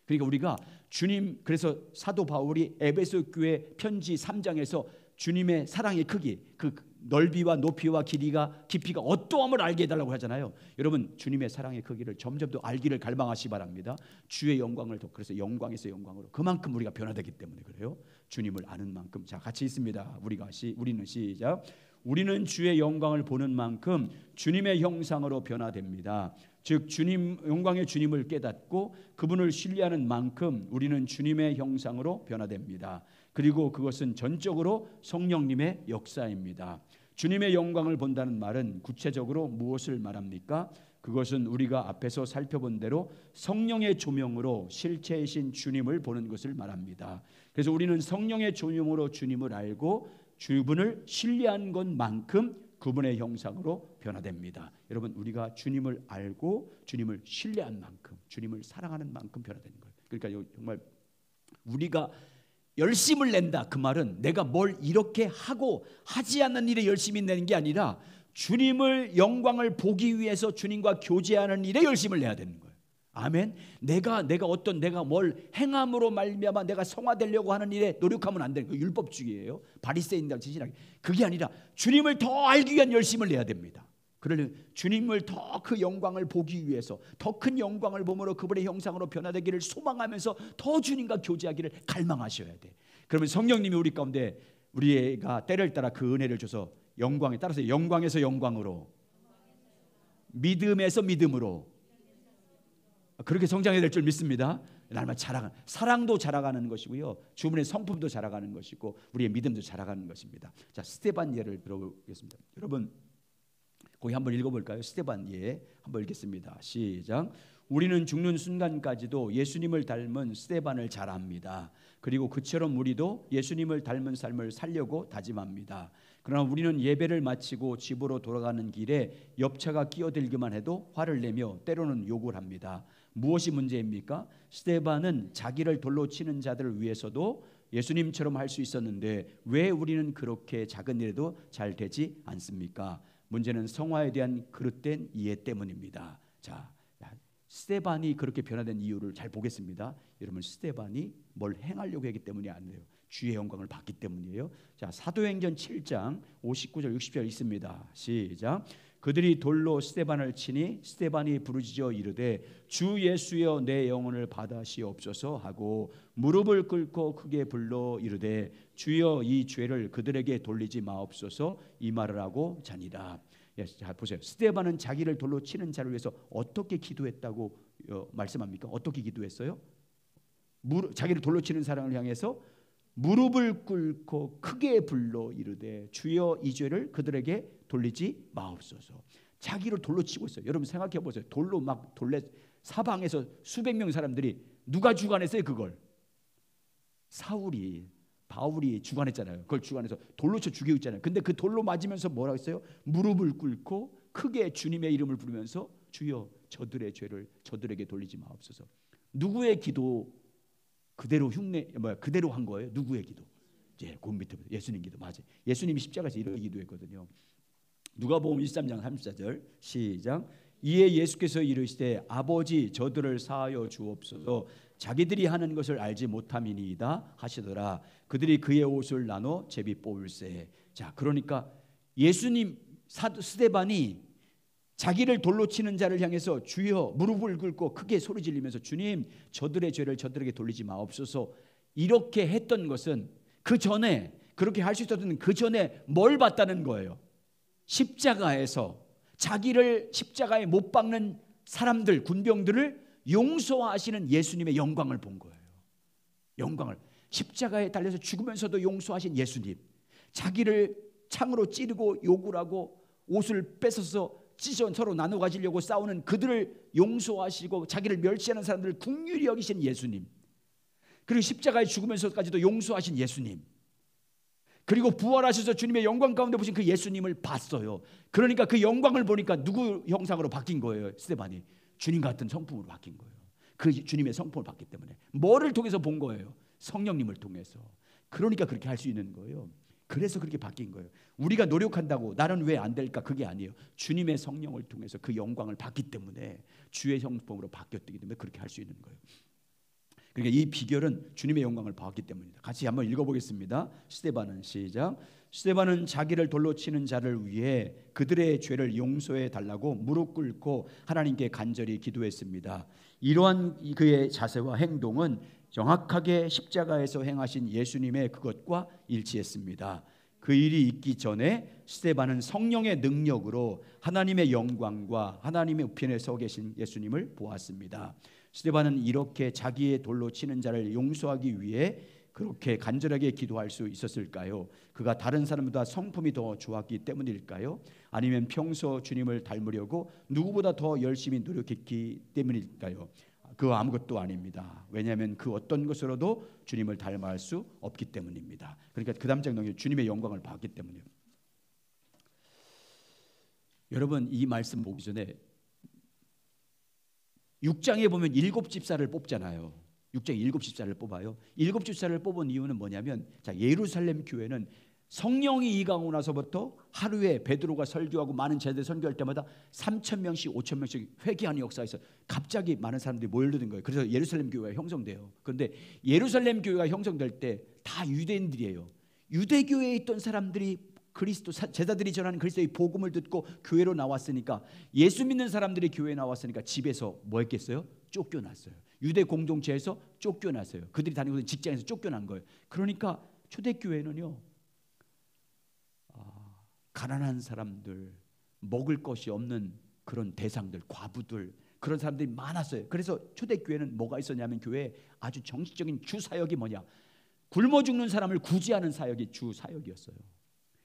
그러니까 우리가 주님, 그래서 사도 바울이 에베소 교회 편지 3장에서 주님의 사랑의 크기, 그 넓이와 높이와 깊이가 어떠함을 알게 해달라고 하잖아요. 여러분, 주님의 사랑의 크기를 점점 더 알기를 갈망하시 바랍니다. 주의 영광을 더, 그래서 영광에서 영광으로, 그만큼 우리가 변화되기 때문에 그래요. 주님을 아는 만큼. 자, 같이 있습니다. 우리는 시작. 우리는 주의 영광을 보는 만큼 주님의 형상으로 변화됩니다. 즉 주님, 영광의 주님을 깨닫고 그분을 신뢰하는 만큼 우리는 주님의 형상으로 변화됩니다. 그리고 그것은 전적으로 성령님의 역사입니다. 주님의 영광을 본다는 말은 구체적으로 무엇을 말합니까? 그것은 우리가 앞에서 살펴본 대로 성령의 조명으로 실체이신 주님을 보는 것을 말합니다. 그래서 우리는 성령의 조명으로 주님을 알고 주분을 신뢰한 것만큼 그분의 형상으로 변화됩니다. 여러분, 우리가 주님을 알고 주님을 신뢰한 만큼, 주님을 사랑하는 만큼 변화되는 거예요. 그러니까 정말 우리가 열심을 낸다, 그 말은 내가 뭘 이렇게 하고 하지 않는 일에 열심히 내는 게 아니라 주님을, 영광을 보기 위해서 주님과 교제하는 일에 열심을 내야 되는 거예요. 아멘. 내가 뭘 행함으로 말미암아 내가 성화되려고 하는 일에 노력하면 안 되는 거, 율법주의예요. 바리새인들 지신하게. 그게 아니라 주님을 더 알기 위한 열심을 내야 됩니다. 그러려면 주님을 더 그 영광을 보기 위해서, 더 큰 영광을 보므로 그분의 형상으로 변화되기를 소망하면서 더 주님과 교제하기를 갈망하셔야 돼. 그러면 성령님이 우리 가운데 우리가 때를 따라 그 은혜를 줘서 영광에 따라서 영광에서 영광으로, 믿음에서 믿음으로 그렇게 성장해야 될 줄 믿습니다. 날마다 사랑도 자라가는 것이고요, 주문의 성품도 자라가는 것이고 우리의 믿음도 자라가는 것입니다. 자, 스데반 예를 들어보겠습니다. 여러분, 거기 한번 읽어볼까요? 스데반 예 한번 읽겠습니다. 시작. 우리는 죽는 순간까지도 예수님을 닮은 스데반을 잘 압니다. 그리고 그처럼 우리도 예수님을 닮은 삶을 살려고 다짐합니다. 그러나 우리는 예배를 마치고 집으로 돌아가는 길에 옆차가 끼어들기만 해도 화를 내며 때로는 욕을 합니다. 무엇이 문제입니까? 스데반은 자기를 돌로 치는 자들을 위해서도 예수님처럼 할 수 있었는데 왜 우리는 그렇게 작은 일에도 잘 되지 않습니까? 문제는 성화에 대한 그릇된 이해 때문입니다. 자, 스데반이 그렇게 변화된 이유를 잘 보겠습니다. 여러분, 스데반이 뭘 행하려고 했기 때문이 아니에요. 주의 영광을 받기 때문이에요. 자, 사도행전 7장 59절 60절 있습니다. 시작. 그들이 돌로 스데반을 치니 스데반이 부르짖어 이르되 주 예수여 내 영혼을 받으시옵소서 하고 무릎을 꿇고 크게 불러 이르되 주여 이 죄를 그들에게 돌리지 마옵소서 이 말을 하고 자니라. 자, 보세요. 스데반은 자기를 돌로 치는 자를 위해서 어떻게 기도했다고 말씀합니까? 어떻게 기도했어요? 자기를 돌로 치는 사람을 향해서 무릎을 꿇고 크게 불러 이르되 주여 이 죄를 그들에게 돌리지 마옵소서. 자기를 돌로 치고 있어요. 여러분 생각해 보세요. 돌로 막 사방에서 수백 명 사람들이 누가 주관했어요? 그걸 바울이 주관했잖아요. 그걸 주관해서 돌로 쳐 죽이고 있잖아요. 근데 그 돌로 맞으면서 뭐라고 했어요? 무릎을 꿇고 크게 주님의 이름을 부르면서 주여 저들의 죄를 저들에게 돌리지 마옵소서. 누구의 기도 그대로 그대로 한 거예요? 누구의 기도? 그 밑에 예수님 기도. 맞아요. 예수님이 십자가에서 이렇게 기도했거든요. 누가복음 23장 34절 시작. 이에 예수께서 이르시되 아버지 저들을 사하여 주옵소서 자기들이 하는 것을 알지 못함이니이다 하시더라. 그들이 그의 옷을 나눠 제비 뽑을세. 자, 그러니까 예수님 스데반이 자기를 돌로 치는 자를 향해서 주여 무릎을 꿇고 크게 소리 지르면서 주님 저들의 죄를 저들에게 돌리지 마옵소서 이렇게 했던 것은 그 전에 그렇게 할 수 있었던 그 전에 뭘 봤다는 거예요? 십자가에서 자기를 십자가에 못 박는 사람들, 군병들을 용서하시는 예수님의 영광을 본 거예요. 영광을. 십자가에 달려서 죽으면서도 용서하신 예수님, 자기를 창으로 찌르고 욕을 하고 옷을 뺏어서 찢어 서로 나눠 가지려고 싸우는 그들을 용서하시고 자기를 멸시하는 사람들을 긍휼히 여기신 예수님, 그리고 십자가에 죽으면서까지도 용서하신 예수님, 그리고 부활하셔서 주님의 영광 가운데 보신 그 예수님을 봤어요. 그러니까 그 영광을 보니까 누구 형상으로 바뀐 거예요? 스데반이 주님 같은 성품으로 바뀐 거예요. 그 주님의 성품을 봤기 때문에. 뭐를 통해서 본 거예요? 성령님을 통해서. 그러니까 그렇게 할 수 있는 거예요. 그래서 그렇게 바뀐 거예요. 우리가 노력한다고 나는 왜 안 될까? 그게 아니에요. 주님의 성령을 통해서 그 영광을 받기 때문에, 주의 성품으로 바뀌었기 때문에 그렇게 할 수 있는 거예요. 그러니까 이 비결은 주님의 영광을 봤기 때문입니다. 같이 한번 읽어보겠습니다. 스데반은 시작. 스데반은 자기를 돌로 치는 자를 위해 그들의 죄를 용서해 달라고 무릎 꿇고 하나님께 간절히 기도했습니다. 이러한 그의 자세와 행동은 정확하게 십자가에서 행하신 예수님의 그것과 일치했습니다. 그 일이 있기 전에 스데반은 성령의 능력으로 하나님의 영광과 하나님의 우편에 서 계신 예수님을 보았습니다. 스데반은 이렇게 자기의 돌로 치는 자를 용서하기 위해 그렇게 간절하게 기도할 수 있었을까요? 그가 다른 사람보다 성품이 더 좋았기 때문일까요? 아니면 평소 주님을 닮으려고 누구보다 더 열심히 노력했기 때문일까요? 그 아무것도 아닙니다. 왜냐하면 그 어떤 것으로도 주님을 닮아할 수 없기 때문입니다. 그러니까 그 다음 장면에 주님의 영광을 봤기 때문이에요. 여러분, 이 말씀 보기 전에 6장에 보면 7집사를 뽑잖아요. 6장에 7집사를 뽑아요. 7집사를 뽑은 이유는 뭐냐면, 자, 예루살렘 교회는 성령이 이강하고 나서부터 하루에 베드로가 설교하고 많은 제자들이 선교할 때마다 3,000명씩 5,000명씩 회개하는 역사에서 갑자기 많은 사람들이 몰려든 거예요. 그래서 예루살렘 교회가 형성돼요. 그런데 예루살렘 교회가 형성될 때 다 유대인들이에요. 유대교회에 있던 사람들이 그리스도 제자들이 전하는 그리스도의 복음을 듣고 교회로 나왔으니까, 예수 믿는 사람들이 교회에 나왔으니까 집에서 뭐 했겠어요? 쫓겨났어요. 유대 공동체에서 쫓겨났어요. 그들이 다니고 있는 직장에서 쫓겨난 거예요. 그러니까 초대교회는요, 가난한 사람들, 먹을 것이 없는 그런 대상들, 과부들, 그런 사람들이 많았어요. 그래서 초대교회는 뭐가 있었냐면, 교회에 아주 정식적인 주 사역이 뭐냐, 굶어 죽는 사람을 구제하는 사역이 주 사역이었어요.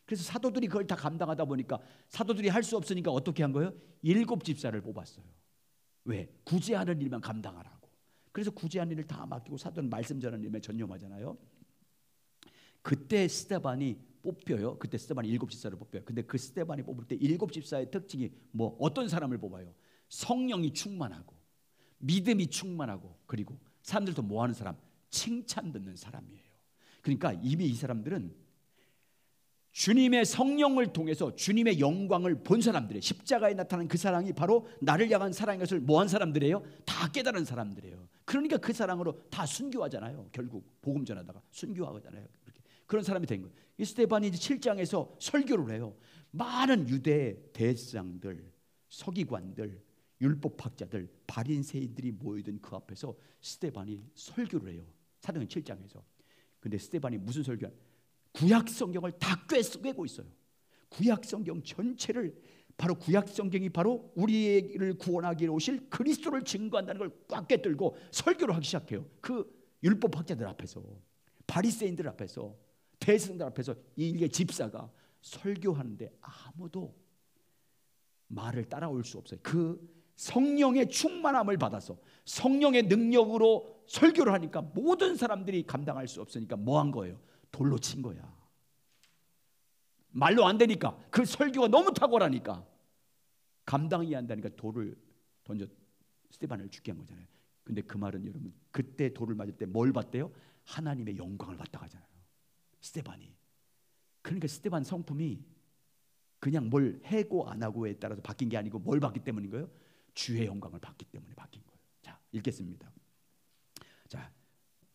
그래서 사도들이 그걸 다 감당하다 보니까 사도들이 할 수 없으니까 어떻게 한 거예요? 7집사를 뽑았어요. 왜? 구제하는 일만 감당하라고. 그래서 구제하는 일을 다 맡기고 사도는 말씀 전하는 일에 전념하잖아요. 그때 스데반이 뽑혀요. 그때 스데반이 7집사를 뽑혀요. 근데 그 스데반이 뽑을 때 7집사의 특징이 뭐 어떤 사람을 뽑아요? 성령이 충만하고 믿음이 충만하고, 그리고 사람들도 뭐하는 사람? 칭찬 듣는 사람이에요. 그러니까 이미 이 사람들은 주님의 성령을 통해서 주님의 영광을 본 사람들이에요. 십자가에 나타난 그 사랑이 바로 나를 향한 사랑인 것을 뭐한 사람들이에요? 다 깨달은 사람들이에요. 그러니까 그 사랑으로 다 순교하잖아요. 결국 복음 전하다가 순교하잖아요. 그런 사람이 된 거예요. 이 스데반이 7장에서 설교를 해요. 많은 유대 대장들, 서기관들, 율법학자들, 바리새인들이 모이던 그 앞에서 스데반이 설교를 해요. 사도행전 7장에서. 근데 스데반이 무슨 설교야? 구약 성경을 다 꿰고 있어요. 구약 성경 전체를, 바로 구약 성경이 바로 우리를 구원하기 위해 오실 그리스도를 증거한다는 걸 꽉 꿰뚫고 설교를 하기 시작해요. 그 율법학자들 앞에서, 바리새인들 앞에서, 대승들 앞에서 이게 집사가 설교하는데 아무도 말을 따라올 수 없어요. 그 성령의 충만함을 받아서 성령의 능력으로 설교를 하니까 모든 사람들이 감당할 수 없으니까 뭐 한 거예요? 돌로 친 거야. 말로 안 되니까, 그 설교가 너무 탁월하니까 감당이 안 되니까 돌을 던져 스데반을 죽게 한 거잖아요. 근데 그 말은 여러분, 그때 돌을 맞을 때 뭘 봤대요? 하나님의 영광을 봤다고 하잖아요, 스데반이. 그러니까 스데반 성품이 그냥 뭘 해고 안 하고에 따라서 바뀐 게 아니고 뭘 봤기 때문인 거예요? 주의 영광을 봤기 때문에 바뀐 거예요. 자, 읽겠습니다. 자,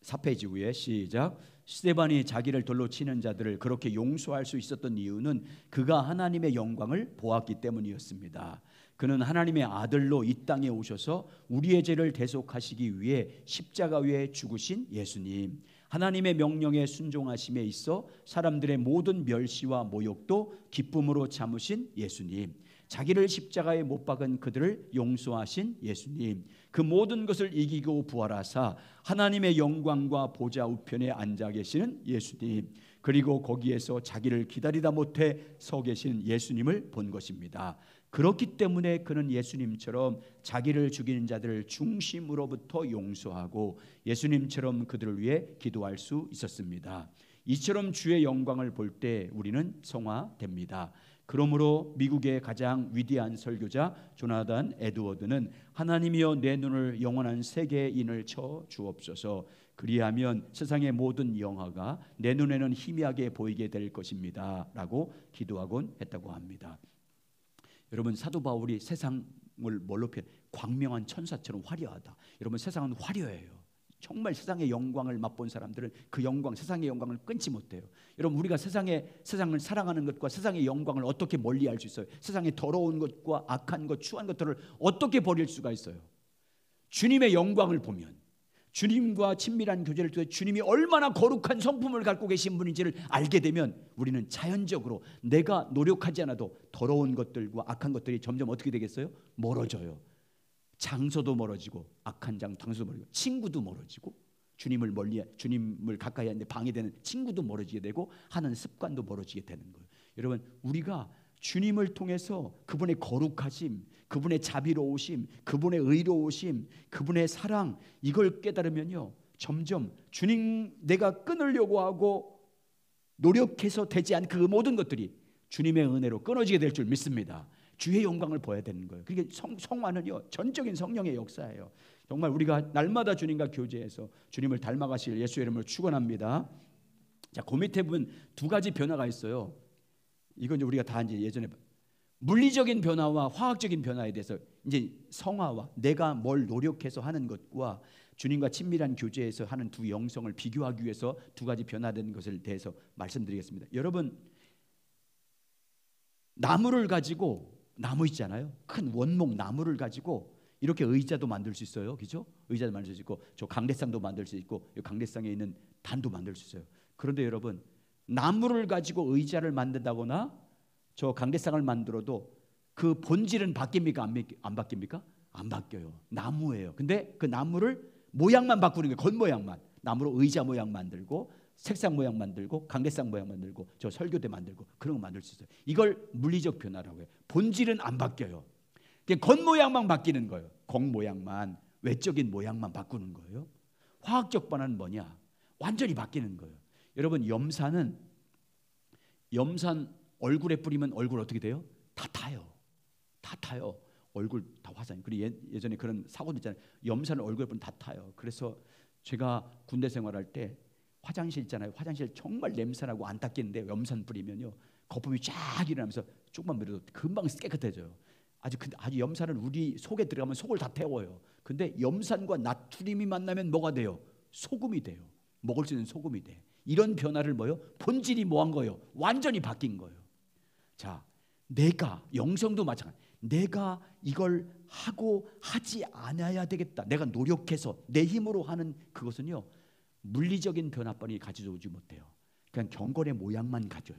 4페이지 위에 시작. 스데반이 자기를 돌로 치는 자들을 그렇게 용서할 수 있었던 이유는 그가 하나님의 영광을 보았기 때문이었습니다. 그는 하나님의 아들로 이 땅에 오셔서 우리의 죄를 대속하시기 위해 십자가 위에 죽으신 예수님, 하나님의 명령에 순종하심에 있어 사람들의 모든 멸시와 모욕도 기쁨으로 참으신 예수님, 자기를 십자가에 못 박은 그들을 용서하신 예수님, 그 모든 것을 이기고 부활하사 하나님의 영광과 보좌 우편에 앉아 계시는 예수님, 그리고 거기에서 자기를 기다리다 못해 서 계신 예수님을 본 것입니다. 그렇기 때문에 그는 예수님처럼 자기를 죽이는 자들을 중심으로부터 용서하고 예수님처럼 그들을 위해 기도할 수 있었습니다. 이처럼 주의 영광을 볼 때 우리는 성화됩니다. 그러므로 미국의 가장 위대한 설교자 조나단 에드워드는 하나님이여 내 눈을 영원한 세계인을 쳐 주옵소서. 그리하면 세상의 모든 영화가 내 눈에는 희미하게 보이게 될 것입니다 라고 기도하곤 했다고 합니다. 여러분, 사도 바울이 세상을 뭘로 표현? 광명한 천사처럼 화려하다. 여러분, 세상은 화려해요. 정말 세상의 영광을 맛본 사람들은 그 영광, 세상의 영광을 끊지 못해요. 여러분, 우리가 세상을 사랑하는 것과 세상의 영광을 어떻게 멀리할 수 있어요? 세상의 더러운 것과 악한 것, 추한 것들을 어떻게 버릴 수가 있어요? 주님의 영광을 보면, 주님과 친밀한 교제를 통해 주님이 얼마나 거룩한 성품을 갖고 계신 분인지를 알게 되면 우리는 자연적으로 내가 노력하지 않아도 더러운 것들과 악한 것들이 점점 어떻게 되겠어요? 멀어져요. 장소도 멀어지고, 악한 장소도 멀어지고, 친구도 멀어지고, 주님을 가까이 하는데 방해되는 친구도 멀어지게 되고, 하는 습관도 멀어지게 되는 거예요. 여러분, 우리가 주님을 통해서 그분의 거룩하심, 그분의 자비로우심, 그분의 의로우심, 그분의 사랑, 이걸 깨달으면요, 점점 주님, 내가 끊으려고 하고 노력해서 되지 않은 그 모든 것들이 주님의 은혜로 끊어지게 될 줄 믿습니다. 주의 영광을 보여야 되는 거예요. 그러니까 성화는요, 전적인 성령의 역사예요. 정말 우리가 날마다 주님과 교제해서 주님을 닮아가실 예수의 이름으로 축원합니다. 자, 그 밑에 보면 두 가지 변화가 있어요. 이건 우리가 다 이제 예전에 물리적인 변화와 화학적인 변화에 대해서, 이제 성화와 내가 뭘 노력해서 하는 것과 주님과 친밀한 교제에서 하는 두 영성을 비교하기 위해서 두 가지 변화된 것을 대해서 말씀드리겠습니다. 여러분, 나무를 가지고, 나무 있잖아요. 큰 원목 나무를 가지고 이렇게 의자도 만들 수 있어요. 그죠? 의자도 만들 수 있고, 저 강대상도 만들 수 있고, 이 강대상에 있는 단도 만들 수 있어요. 그런데 여러분, 나무를 가지고 의자를 만든다거나 저 강대상을 만들어도 그 본질은 바뀝니까? 안 바뀝니까? 안 바뀌어요. 나무예요. 근데 그 나무를 모양만 바꾸는 거예요. 겉모양만. 나무로 의자 모양 만들고, 색상 모양 만들고, 강대상 모양 만들고, 저 설교대 만들고, 그런 거 만들 수 있어요. 이걸 물리적 변화라고 해요. 본질은 안 바뀌어요. 겉모양만 바뀌는 거예요. 겉모양만, 외적인 모양만 바꾸는 거예요. 화학적 변화는 뭐냐? 완전히 바뀌는 거예요. 여러분, 염산 얼굴에 뿌리면 얼굴 어떻게 돼요? 다 타요. 다 타요. 얼굴 다 화상. 그리고 예전에 그런 사고도 있잖아요. 염산을 얼굴에 뿌리면 다 타요. 그래서 제가 군대 생활할 때 화장실 있잖아요. 화장실 정말 냄새나고 안 닦이는데 염산 뿌리면요, 거품이 쫙 일어나면서 조금만 밀어도 금방 깨끗해져요. 아주 염산은 우리 속에 들어가면 속을 다 태워요. 근데 염산과 나트륨이 만나면 뭐가 돼요? 소금이 돼요. 먹을 수 있는 소금이 돼. 이런 변화를 뭐요? 본질이 뭐한 거예요? 완전히 바뀐 거예요. 자, 내가, 영성도 마찬가지. 내가 이걸 하고 하지 않아야 되겠다. 내가 노력해서 내 힘으로 하는 그것은요, 물리적인 변화뿐이 가져오지 못해요. 그냥 경건의 모양만 가져요.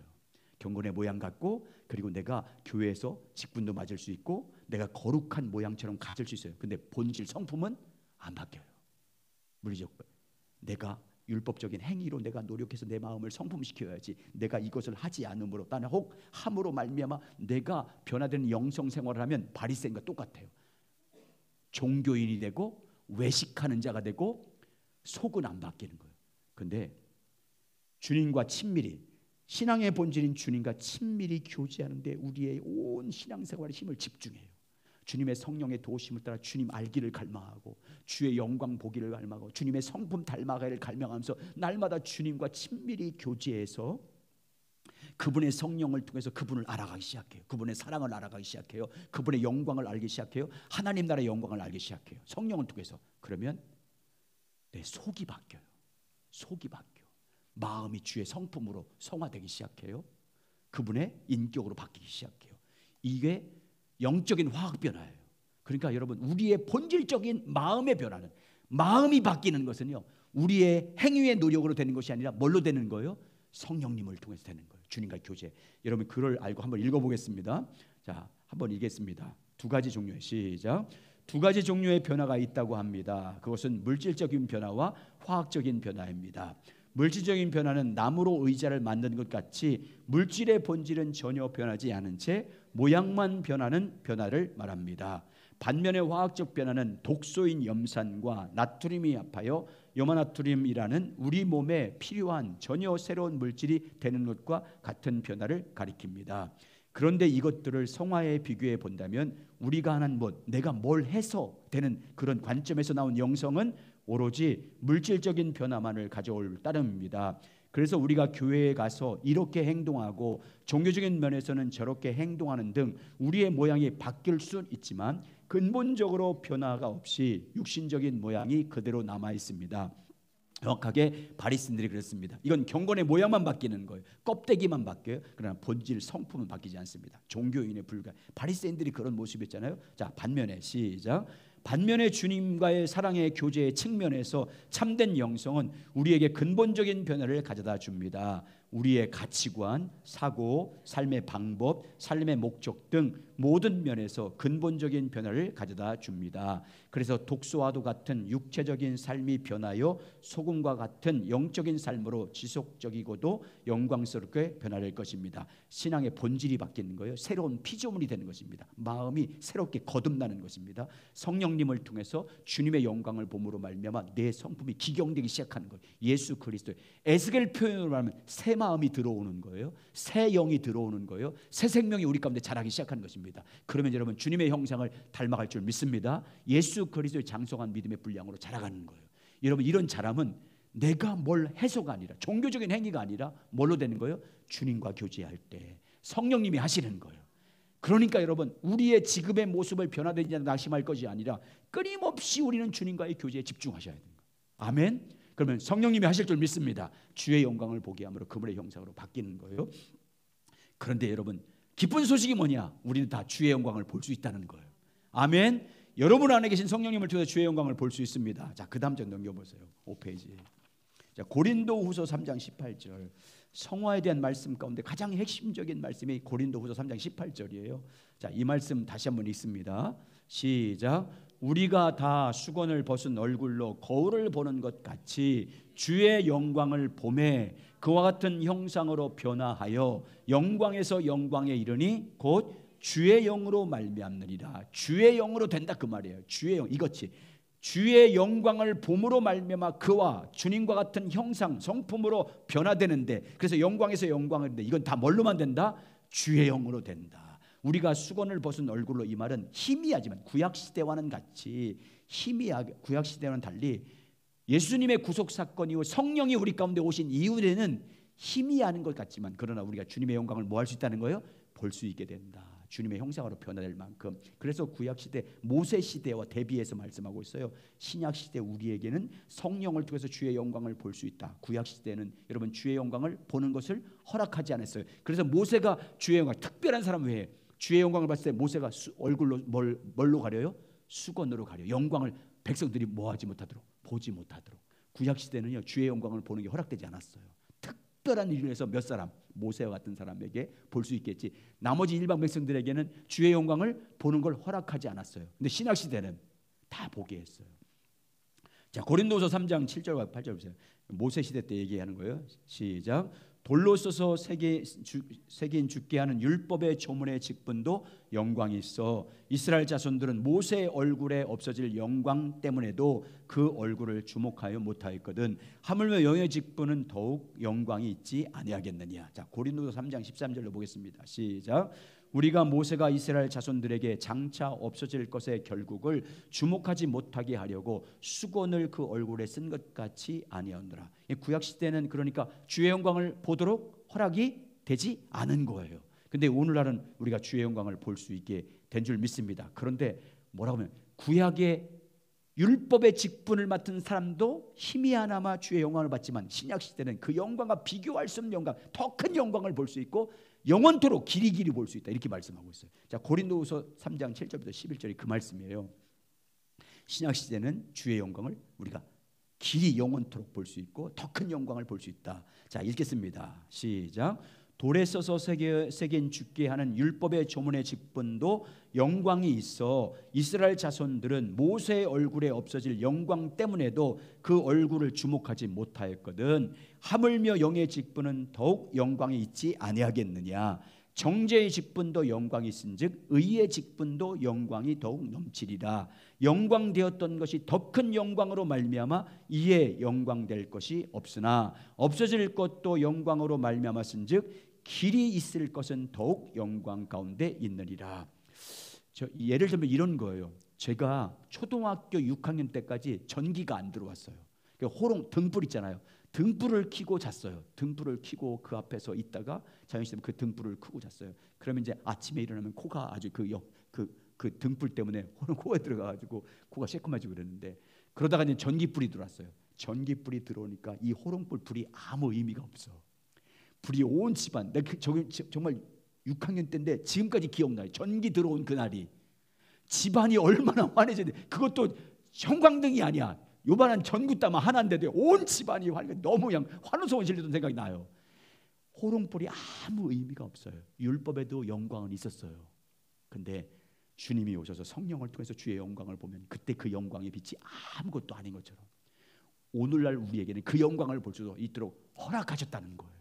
경건의 모양 갖고, 그리고 내가 교회에서 직분도 맞을 수 있고, 내가 거룩한 모양처럼 가질 수 있어요. 근데 본질 성품은 안 바뀌어요. 물리적, 내가 율법적인 행위로 내가 노력해서 내 마음을 성품시켜야지, 내가 이것을 하지 않음으로, 나는 혹 함으로 말미암아 내가 변화되는 영성 생활을 하면 바리새인과 똑같아요. 종교인이 되고 외식하는 자가 되고 속은 안 바뀌는 거예요. 근데 주님과 친밀히, 신앙의 본질인 주님과 친밀히 교제하는데 우리의 온 신앙생활의 힘을 집중해요. 주님의 성령의 도우심을 따라 주님 알기를 갈망하고, 주의 영광 보기를 갈망하고, 주님의 성품 닮아가기를 갈망하면서 날마다 주님과 친밀히 교제해서 그분의 성령을 통해서 그분을 알아가기 시작해요. 그분의 사랑을 알아가기 시작해요. 그분의 영광을 알기 시작해요. 하나님 나라의 영광을 알기 시작해요. 성령을 통해서. 그러면 내 속이 바뀌어요. 속이 바뀌어. 마음이 주의 성품으로 성화되기 시작해요. 그분의 인격으로 바뀌기 시작해요. 이게 영적인 화학 변화예요. 그러니까 여러분, 우리의 본질적인 마음의 변화는, 마음이 바뀌는 것은요, 우리의 행위의 노력으로 되는 것이 아니라 뭘로 되는 거예요? 성령님을 통해서 되는 거예요. 주님과 교제. 여러분, 그걸 알고 한번 읽어보겠습니다. 자, 한번 읽겠습니다. 두 가지 종류의, 시작. 두 가지 종류의 변화가 있다고 합니다. 그것은 물질적인 변화와 화학적인 변화입니다. 물질적인 변화는 나무로 의자를 만든 것 같이 물질의 본질은 전혀 변하지 않은 채 모양만 변하는 변화를 말합니다. 반면에 화학적 변화는 독소인 염산과 나트륨이 합하여 염화나트륨이라는 우리 몸에 필요한 전혀 새로운 물질이 되는 것과 같은 변화를 가리킵니다. 그런데 이것들을 성화에 비교해 본다면 우리가 하는 내가 뭘 해서 되는 그런 관점에서 나온 영성은 오로지 물질적인 변화만을 가져올 따름입니다. 그래서 우리가 교회에 가서 이렇게 행동하고 종교적인 면에서는 저렇게 행동하는 등 우리의 모양이 바뀔 수 있지만 근본적으로 변화가 없이 육신적인 모양이 그대로 남아 있습니다. 정확하게 바리새인들이 그랬습니다. 이건 경건의 모양만 바뀌는 거예요. 껍데기만 바뀌어요. 그러나 본질 성품은 바뀌지 않습니다. 종교인에 불과해. 바리새인들이 그런 모습이었잖아요. 자, 반면에 시작. 반면에 주님과의 사랑의 교제의 측면에서 참된 영성은 우리에게 근본적인 변화를 가져다 줍니다. 우리의 가치관, 사고, 삶의 방법, 삶의 목적 등 모든 면에서 근본적인 변화를 가져다 줍니다. 그래서 독소와도 같은 육체적인 삶이 변하여 소금과 같은 영적인 삶으로 지속적이고도 영광스럽게 변화될 것입니다. 신앙의 본질이 바뀌는 거예요. 새로운 피조물이 되는 것입니다. 마음이 새롭게 거듭나는 것입니다. 성령님을 통해서 주님의 영광을 봄으로 말미암아 내 성품이 기경되기 시작하는 거예요. 예수 그리스도의 에스겔 표현으로 말하면 새 마음이 들어오는 거예요. 새 영이 들어오는 거예요. 새 생명이 우리 가운데 자라기 시작하는 것입니다. 그러면 여러분 주님의 형상을 닮아갈 줄 믿습니다. 예수 그리스도의 장성한 믿음의 분량으로 자라가는 거예요. 여러분 이런 자람은 내가 뭘 해서가 아니라 종교적인 행위가 아니라 뭘로 되는 거예요? 주님과 교제할 때 성령님이 하시는 거예요. 그러니까 여러분 우리의 지금의 모습을 변화되지 않아 낙심할 것이 아니라 끊임없이 우리는 주님과의 교제에 집중하셔야 돼요. 아멘. 그러면 성령님이 하실 줄 믿습니다. 주의 영광을 보게 함으로 그분의 형상으로 바뀌는 거예요. 그런데 여러분 기쁜 소식이 뭐냐? 우리는 다 주의 영광을 볼 수 있다는 거예요. 아멘. 여러분 안에 계신 성령님을 통해서 주의 영광을 볼 수 있습니다. 자, 그 다음 절 넘겨보세요. 5페이지. 자, 고린도후서 3장 18절. 성화에 대한 말씀 가운데 가장 핵심적인 말씀이 고린도후서 3장 18절이에요. 자, 이 말씀 다시 한번 읽습니다. 시작. 우리가 다 수건을 벗은 얼굴로 거울을 보는 것 같이 주의 영광을 보매 그와 같은 형상으로 변화하여 영광에서 영광에 이르니 곧 주의 영으로 말미암느니라. 주의 영으로 된다 그 말이에요. 주의 영 이것이 주의 영광을 봄으로 말미암아 그와 주님과 같은 형상 성품으로 변화되는데 그래서 영광에서 영광을 된다. 이건 다 뭘로만 된다? 주의 영으로 된다. 우리가 수건을 벗은 얼굴로 이 말은 희미하지만 구약시대와는 같이 희미하게 구약시대와는 달리 예수님의 구속사건이고 성령이 우리 가운데 오신 이후에는 희미하는 것 같지만 그러나 우리가 주님의 영광을 뭐 할 수 있다는 거예요? 볼 수 있게 된다. 주님의 형상으로 변화될 만큼. 그래서 구약시대 모세시대와 대비해서 말씀하고 있어요. 신약시대 우리에게는 성령을 통해서 주의 영광을 볼 수 있다. 구약시대는 여러분 주의 영광을 보는 것을 허락하지 않았어요. 그래서 모세가 주의 영광 특별한 사람 외에 주의 영광을 봤을 때 모세가 얼굴로 뭘로 가려요? 수건으로 가려. 영광을 백성들이 뭐하지 못하도록 보지 못하도록. 구약시대는요 주의 영광을 보는 게 허락되지 않았어요. 특별한 일을 해서 몇 사람 모세와 같은 사람에게 볼 수 있겠지 나머지 일반 백성들에게는 주의 영광을 보는 걸 허락하지 않았어요. 근데 신약시대는 다 보게 했어요. 자, 고린도서 3장 7절과 8절 보세요. 모세 시대 때 얘기하는 거예요. 시작. 돌로 써서 새긴 죽게 하는 율법의 조문의 직분도 영광이 있어 이스라엘 자손들은 모세의 얼굴에 없어질 영광 때문에도 그 얼굴을 주목하여 못하였거든 하물며 영의 직분은 더욱 영광이 있지 아니하겠느냐. 자, 고린도서 3장 13절로 보겠습니다. 시작. 우리가 모세가 이스라엘 자손들에게 장차 없어질 것의 결국을 주목하지 못하게 하려고 수건을 그 얼굴에 쓴 것 같이 아니하노라. 구약 시대는 그러니까 주의 영광을 보도록 허락이 되지 않은 거예요. 근데 오늘날은 우리가 주의 영광을 볼 수 있게 된 줄 믿습니다. 그런데 뭐라고 하면 구약의 율법의 직분을 맡은 사람도 희미하나마 주의 영광을 받지만 신약 시대는 그 영광과 비교할 수 없는 영광, 더 큰 영광을 볼 수 있고 영원토록 길이 볼 수 있다. 이렇게 말씀하고 있어요. 자, 고린도후서 3장 7절부터 11절이 그 말씀이에요. 신약 시대는 주의 영광을 우리가 길이 영원토록 볼 수 있고 더 큰 영광을 볼 수 있다. 자, 읽겠습니다. 시작. 돌에 써서 새긴 죽게 하는 율법의 조문의 직분도 영광이 있어 이스라엘 자손들은 모세의 얼굴에 없어질 영광 때문에도 그 얼굴을 주목하지 못하였거든. 하물며 영의 직분은 더욱 영광이 있지 아니하겠느냐. 정죄의 직분도 영광이 있은즉 의의 직분도 영광이 더욱 넘치리라. 영광되었던 것이 더 큰 영광으로 말미암아 이에 영광될 것이 없으나 없어질 것도 영광으로 말미암았은즉 길이 있을 것은 더욱 영광 가운데 있느니라. 예를 들면 이런 거예요. 제가 초등학교 6학년 때까지 전기가 안 들어왔어요. 호롱 등불 있잖아요. 등불을 켜고 잤어요. 등불을 켜고 그 앞에서 있다가 자연시되면 그 등불을 끄고 잤어요. 그러면 이제 아침에 일어나면 코가 아주 그 등불 때문에 코에 들어가가지고 코가 새콤해지고 그랬는데, 그러다가 이제 전기불이 들어왔어요. 전기불이 들어오니까 이 호롱불 불이 아무 의미가 없어. 불이 온 집안, 내가 정말 6학년 때인데 지금까지 기억나요. 전기 들어온 그날이 집안이 얼마나 환해졌는데, 그것도 형광등이 아니야. 요만한 전구땀 하나인데도 온 집안이 너무 그냥 환호성을 질리던 생각이 나요. 호롱불이 아무 의미가 없어요. 율법에도 영광은 있었어요. 근데 주님이 오셔서 성령을 통해서 주의 영광을 보면 그때 그 영광의 빛이 아무것도 아닌 것처럼 오늘날 우리에게는 그 영광을 볼 수 있도록 허락하셨다는 거예요.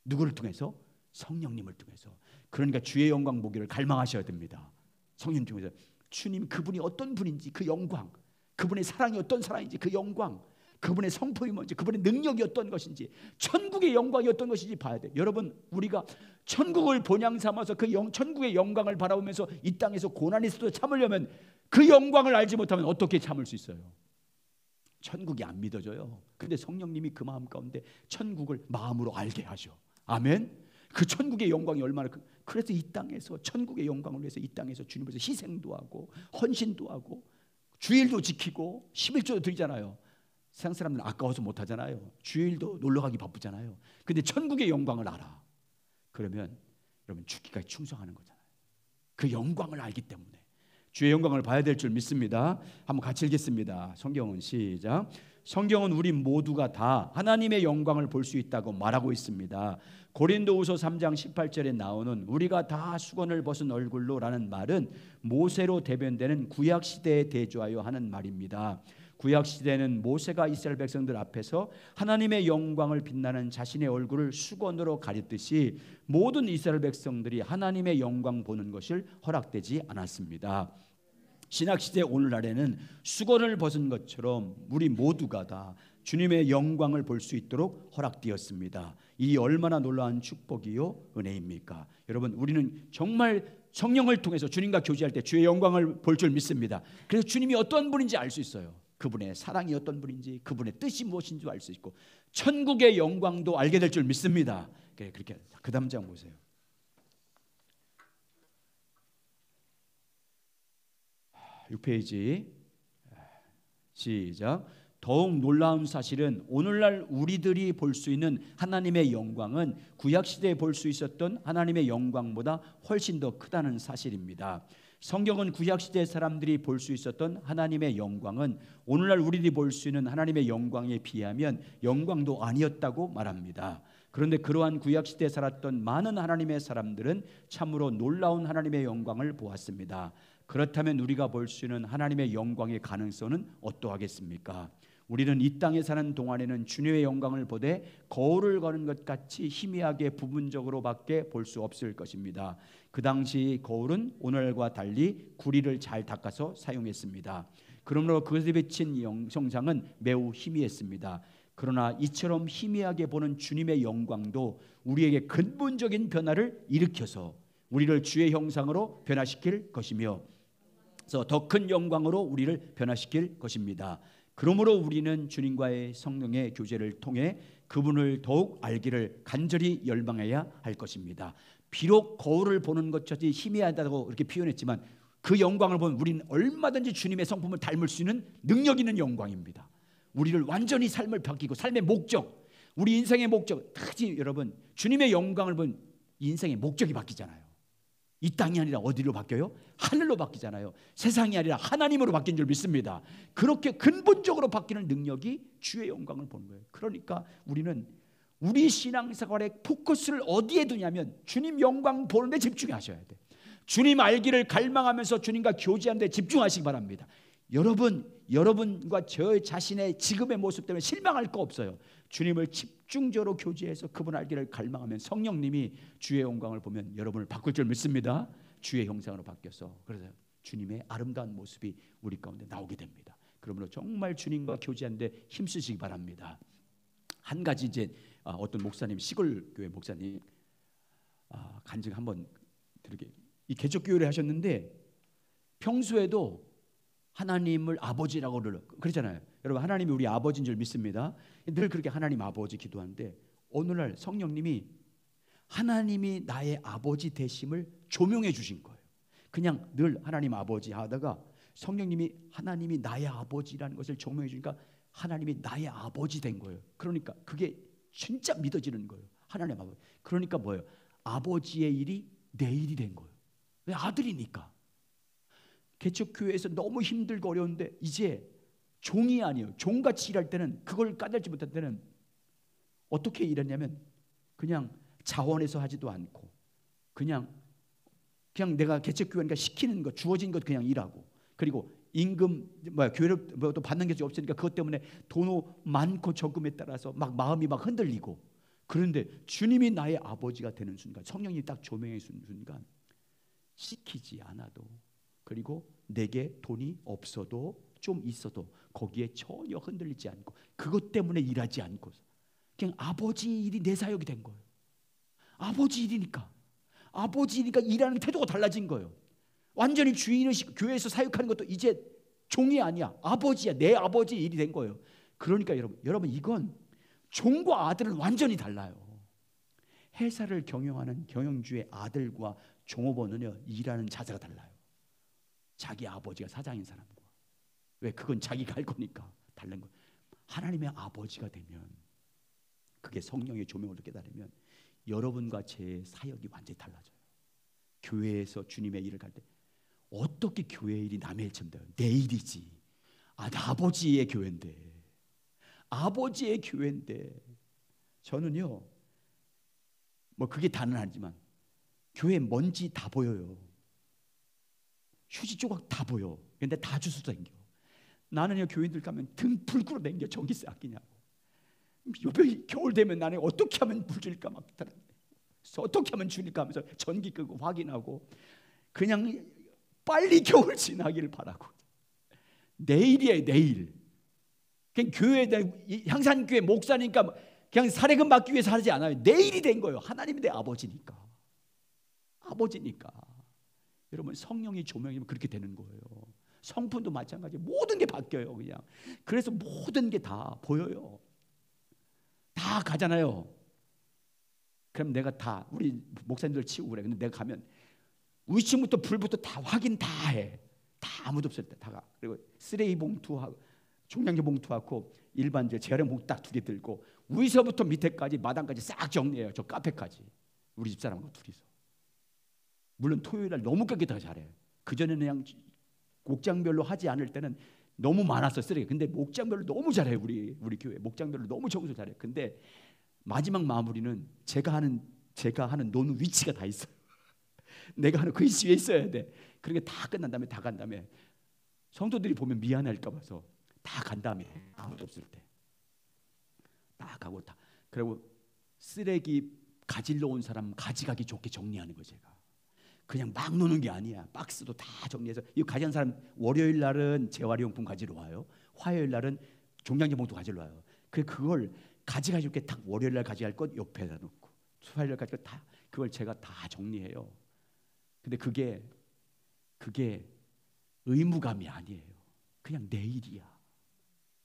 누구를 통해서? 성령님을 통해서. 그러니까 주의 영광 보기를 갈망하셔야 됩니다. 성령 통해서 주님 그분이 어떤 분인지 그 영광, 그분의 사랑이 어떤 사랑인지 그 영광, 그분의 성품이 뭔지, 그분의 능력이 어떤 것인지, 천국의 영광이 어떤 것인지 봐야 돼요. 여러분, 우리가 천국을 본향 삼아서 그 천국의 영광을 바라보면서 이 땅에서 고난이 있어도 참으려면 그 영광을 알지 못하면 어떻게 참을 수 있어요? 천국이 안 믿어져요. 근데 성령님이 그 마음 가운데 천국을 마음으로 알게 하셔. 아멘. 그 천국의 영광이 얼마나 그래서 이 땅에서 천국의 영광을 위해서 이 땅에서 주님께서 희생도 하고 헌신도 하고 주일도 지키고 11조도 드리잖아요. 세상 사람들은 아까워서 못하잖아요. 주일도 놀러가기 바쁘잖아요. 근데 천국의 영광을 알아. 그러면 여러분 죽기까지 충성하는 거잖아요. 그 영광을 알기 때문에 주의 영광을 봐야 될 줄 믿습니다. 한번 같이 읽겠습니다. 성경은 시작. 성경은 우리 모두가 다 하나님의 영광을 볼 수 있다고 말하고 있습니다. 고린도후서 3장 18절에 나오는 우리가 다 수건을 벗은 얼굴로 라는 말은 모세로 대변되는 구약시대에 대조하여 하는 말입니다. 구약시대는 모세가 이스라엘 백성들 앞에서 하나님의 영광을 빛나는 자신의 얼굴을 수건으로 가렸듯이 모든 이스라엘 백성들이 하나님의 영광 보는 것을 허락되지 않았습니다. 신약시대 오늘날에는 수건을 벗은 것처럼 우리 모두가 다 주님의 영광을 볼 수 있도록 허락되었습니다. 이 얼마나 놀라운 축복이요 은혜입니까? 여러분, 우리는 정말 성령을 통해서 주님과 교제할 때 주의 영광을 볼 줄 믿습니다. 그래서 주님이 어떤 분인지 알 수 있어요. 그분의 사랑이 어떤 분인지, 그분의 뜻이 무엇인지 알 수 있고 천국의 영광도 알게 될 줄 믿습니다. 그렇게 그 다음 장 보세요. 6페이지 시작. 더욱 놀라운 사실은 오늘날 우리들이 볼 수 있는 하나님의 영광은 구약시대에 볼 수 있었던 하나님의 영광보다 훨씬 더 크다는 사실입니다. 성경은 구약시대 사람들이 볼 수 있었던 하나님의 영광은 오늘날 우리들이 볼 수 있는 하나님의 영광에 비하면 영광도 아니었다고 말합니다. 그런데 그러한 구약시대에 살았던 많은 하나님의 사람들은 참으로 놀라운 하나님의 영광을 보았습니다. 그렇다면 우리가 볼 수 있는 하나님의 영광의 가능성은 어떠하겠습니까? 우리는 이 땅에 사는 동안에는 주님의 영광을 보되 거울을 거는 것 같이 희미하게 부분적으로밖에 볼 수 없을 것입니다. 그 당시 거울은 오늘과 달리 구리를 잘 닦아서 사용했습니다. 그러므로 그것에 비친 형상은 매우 희미했습니다. 그러나 이처럼 희미하게 보는 주님의 영광도 우리에게 근본적인 변화를 일으켜서 우리를 주의 형상으로 변화시킬 것이며 더 큰 영광으로 우리를 변화시킬 것입니다. 그러므로 우리는 주님과의 성령의 교제를 통해 그분을 더욱 알기를 간절히 열망해야 할 것입니다. 비록 거울을 보는 것까지 희미하다고 이렇게 표현했지만 그 영광을 보면 우리는 얼마든지 주님의 성품을 닮을 수 있는 능력 있는 영광입니다. 우리를 완전히 삶을 바뀌고 삶의 목적, 우리 인생의 목적, 특히 여러분 주님의 영광을 보면 인생의 목적이 바뀌잖아요. 이 땅이 아니라 어디로 바뀌어요? 하늘로 바뀌잖아요. 세상이 아니라 하나님으로 바뀐 줄 믿습니다. 그렇게 근본적으로 바뀌는 능력이 주의 영광을 보는 거예요. 그러니까 우리는 우리 신앙생활의 포커스를 어디에 두냐면 주님 영광 보는 데 집중하셔야 돼. 주님 알기를 갈망하면서 주님과 교제하는 데 집중하시기 바랍니다. 여러분과 저 자신의 지금의 모습 때문에 실망할 거 없어요. 주님을 집중적으로 교제해서 그분 알기를 갈망하면 성령님이 주의 영광을 보면 여러분을 바꿀 줄 믿습니다. 주의 형상으로 바뀌어서 그래서 주님의 아름다운 모습이 우리 가운데 나오게 됩니다. 그러므로 정말 주님과 교제하는데 힘쓰시기 바랍니다. 한 가지 이제 어떤 목사님, 시골 교회 목사님 간증 한번 드리게. 이 개척교회를 하셨는데 평소에도 하나님을 아버지라고 그러잖아요. 여러분, 하나님이 우리 아버지인 줄 믿습니다. 늘 그렇게 하나님 아버지 기도하는데 어느 날 성령님이 하나님이 나의 아버지 되심을 조명해 주신 거예요. 그냥 늘 하나님 아버지 하다가 성령님이 하나님이 나의 아버지라는 것을 조명해 주니까 하나님이 나의 아버지 된 거예요. 그러니까 그게 진짜 믿어지는 거예요. 하나님 아버지. 그러니까 뭐예요? 아버지의 일이 내 일이 된 거예요. 왜? 아들이니까. 개척교회에서 너무 힘들고 어려운데 이제 종이 아니에요. 종같이 일할 때는, 그걸 까닭지 못할 때는 어떻게 일했냐면 그냥 자원해서 하지도 않고 그냥 내가 개척교회니까 시키는 것, 주어진 것 그냥 일하고, 그리고 임금 교회를 또 받는 게 없으니까 그것 때문에 돈 많고 적음에 따라서 막 마음이 막 흔들리고. 그런데 주님이 나의 아버지가 되는 순간, 성령이 딱 조명해 주는 순간 시키지 않아도, 그리고 내게 돈이 없어도 좀 있어도 거기에 전혀 흔들리지 않고 그것 때문에 일하지 않고 그냥 아버지 일이 내 사역이 된 거예요. 아버지 일이니까 일하는 태도가 달라진 거예요. 완전히 주인의식, 교회에서 사역하는 것도 이제 종이 아니야, 아버지야. 내 아버지 일이 된 거예요. 그러니까 여러분 이건 종과 아들은 완전히 달라요. 회사를 경영하는 경영주의 아들과 종업원은요, 일하는 자세가 달라요. 자기 아버지가 사장인 사람과. 왜? 그건 자기가 할 거니까 다른 거. 하나님의 아버지가 되면, 그게 성령의 조명을 깨달으면 여러분과 제 사역이 완전히 달라져요. 교회에서 주님의 일을 갈 때 어떻게 교회 일이 남의 일처럼 돼요? 내 일이지. 나 아버지의 교회인데, 아버지의 교회인데. 저는요, 뭐 그게 다는 아니지만 교회 먼지 다 보여요. 휴지 조각 다 보여. 근데 다 주워 당겨. 나는요, 교인들 가면 등 불 끓어 당겨. 전기세 아끼냐고. 옆에 겨울 되면 나는 어떻게 하면 불 줄까 막 어떻게 하면 줄일까 하면서 전기 끄고 확인하고, 그냥 빨리 겨울 지나기를 바라고. 내일이에요, 내일. 그냥 교회, 향산교회 목사니까 그냥 사례금 받기 위해서 하지 않아요. 내일이 된 거예요. 하나님이 내 아버지니까. 여러분, 성령이 조명이면 그렇게 되는 거예요. 성품도 마찬가지. 모든 게 바뀌어요, 그냥. 그래서 모든 게 다 보여요. 다 가잖아요. 그럼 내가 다 우리 목사님들 치우고 그래. 근데 내가 가면 위층부터 불부터 다 확인 다 해. 다 아무도 없을 때 다 가. 그리고 쓰레기 봉투하고 종량제 봉투하고 일반 재활용 봉투 딱 2개 들고 위서부터 밑에까지 마당까지 싹 정리해요. 저 카페까지. 우리 집사람하고 둘이서. 물론 토요일날 너무 깨끗하게 잘해. 그전에는 그냥 목장별로 하지 않을 때는 너무 많았어, 쓰레기. 근데 목장별로 너무 잘해. 우리 교회 목장별로 너무 청소 잘해. 근데 마지막 마무리는 제가 하는 노는 위치가 다 있어요. 내가 하는 그 위치에 있어야 돼. 그러니까 다 끝난 다음에 다 간 다음에 성도들이 보면 미안할까 봐서 다 간 다음에 아무도 없을 때 다 가고, 다 그리고 쓰레기 가지러 온 사람 가져가기 좋게 정리하는 거. 제가 그냥 막 노는 게 아니야. 박스도 다 정리해서, 이거 가져간 사람 월요일 날은 재활용품 가지러 와요. 화요일 날은 종량제 봉투 가지러 와요. 그걸 가져가 줄게. 딱 월요일 날 가져갈 것 옆에다 놓고, 화요일 날 가져갈 다 그걸 제가 다 정리해요. 근데 그게 의무감이 아니에요. 그냥 내 일이야.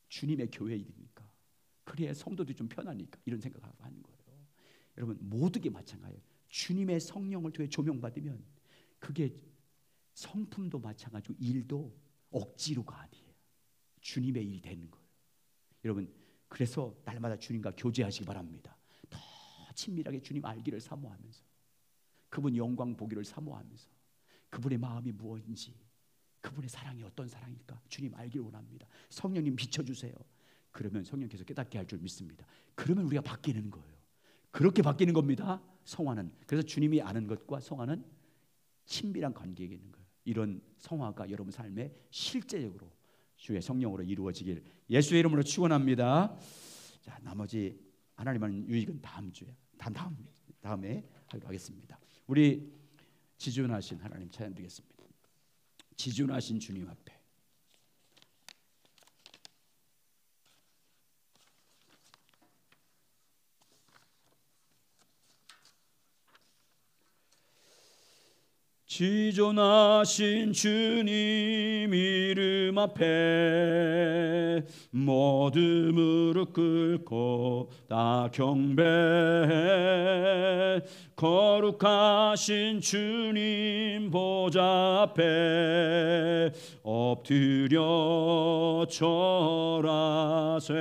주님의 교회 일이니까. 그래야 성도들이 좀 편하니까 이런 생각을 하는 거예요. 여러분, 모든 게 마찬가지예요. 주님의 성령을 통해 조명받으면 그게 성품도 마찬가지고 일도 억지로가 아니에요. 주님의 일이 되는 거예요. 여러분, 그래서 날마다 주님과 교제하시기 바랍니다. 더 친밀하게 주님 알기를 사모하면서, 그분 영광 보기를 사모하면서, 그분의 마음이 무엇인지, 그분의 사랑이 어떤 사랑일까 주님 알기를 원합니다. 성령님 비춰주세요. 그러면 성령께서 깨닫게 할 줄 믿습니다. 그러면 우리가 바뀌는 거예요. 그렇게 바뀌는 겁니다. 성화는. 그래서 주님이 아는 것과 성화는 친밀한 관계가 있는 거예요. 이런 성화가 여러분 삶에 실제적으로 주의 성령으로 이루어지길 예수의 이름으로 축원합니다. 자, 나머지 하나님은 유익은 다음에 하기로 하겠습니다. 우리 지존하신 하나님 찬양드리겠습니다. 지존하신 주님 앞에 지존하신 주님 이름 앞에 모든 무릎 꿇고 다 경배 거룩하신 주님 보좌 앞에 엎드려 절하세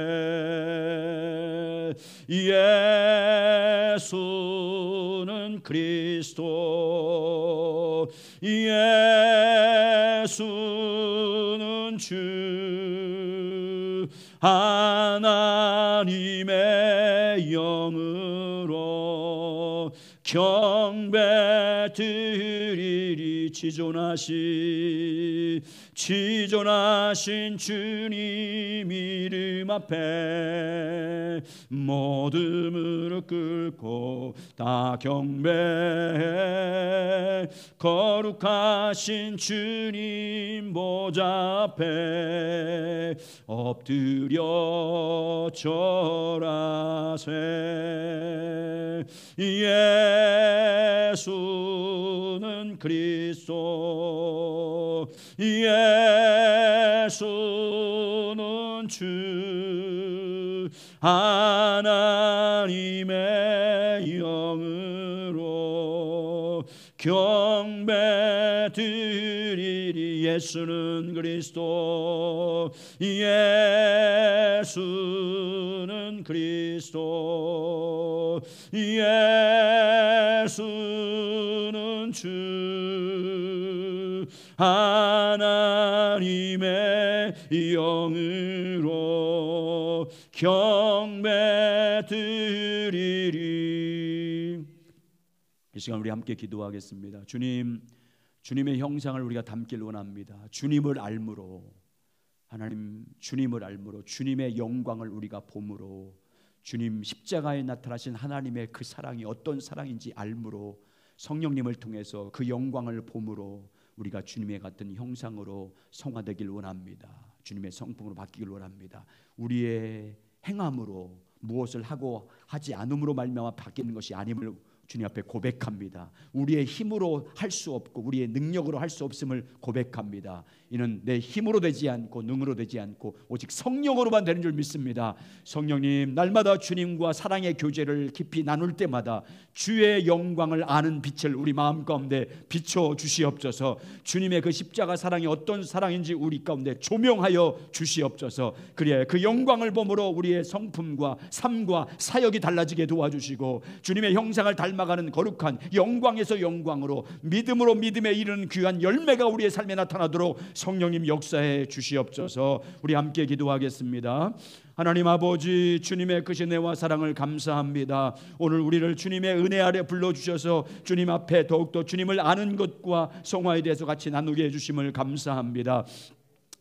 예수는 그리스도 예수는 주 하나님의 영으로 경배 드리리 지존하신 주님 이름 앞에 모든 무릎 꿇고 다 경배 거룩하신 주님 보좌 앞에 엎드려 절하세 예수는 그리스도 예수는 주 하나님의 영으로 경배 드리리 예수는 그리스도 예수는 그리스도 예수는 주 하나님의 영으로 경배 드리리. 이 시간 우리 함께 기도하겠습니다. 주님의 형상을 우리가 담길 원합니다. 주님을 알므로 하나님 주님을 알므로 주님의 영광을 우리가 봄으로 주님 십자가에 나타나신 하나님의 그 사랑이 어떤 사랑인지 알므로 성령님을 통해서 그 영광을 봄으로 우리가 주님의 같은 형상으로 성화되길 원합니다. 주님의 성품으로 바뀌길 원합니다. 우리의 행함으로 무엇을 하고 하지 않음으로 말미암아 바뀌는 것이 아님을 주님 앞에 고백합니다. 우리의 힘으로 할 수 없고 우리의 능력으로 할 수 없음을 고백합니다. 이는 내 힘으로 되지 않고 능으로 되지 않고 오직 성령으로만 되는 줄 믿습니다. 성령님, 날마다 주님과 사랑의 교제를 깊이 나눌 때마다 주의 영광을 아는 빛을 우리 마음 가운데 비춰 주시옵소서. 주님의 그 십자가 사랑이 어떤 사랑인지 우리 가운데 조명하여 주시옵소서. 그래야 그 영광을 보므로 우리의 성품과 삶과 사역이 달라지게 도와주시고 주님의 형상을 닮아가는 거룩한 영광에서 영광으로 믿음으로 믿음에 이르는 귀한 열매가 우리의 삶에 나타나도록 성령님 역사해 주시옵소서. 우리 함께 기도하겠습니다. 하나님 아버지, 주님의 크신 은혜와 사랑을 감사합니다. 오늘 우리를 주님의 은혜 아래 불러주셔서 주님 앞에 더욱더 주님을 아는 것과 성화에 대해서 같이 나누게 해주심을 감사합니다.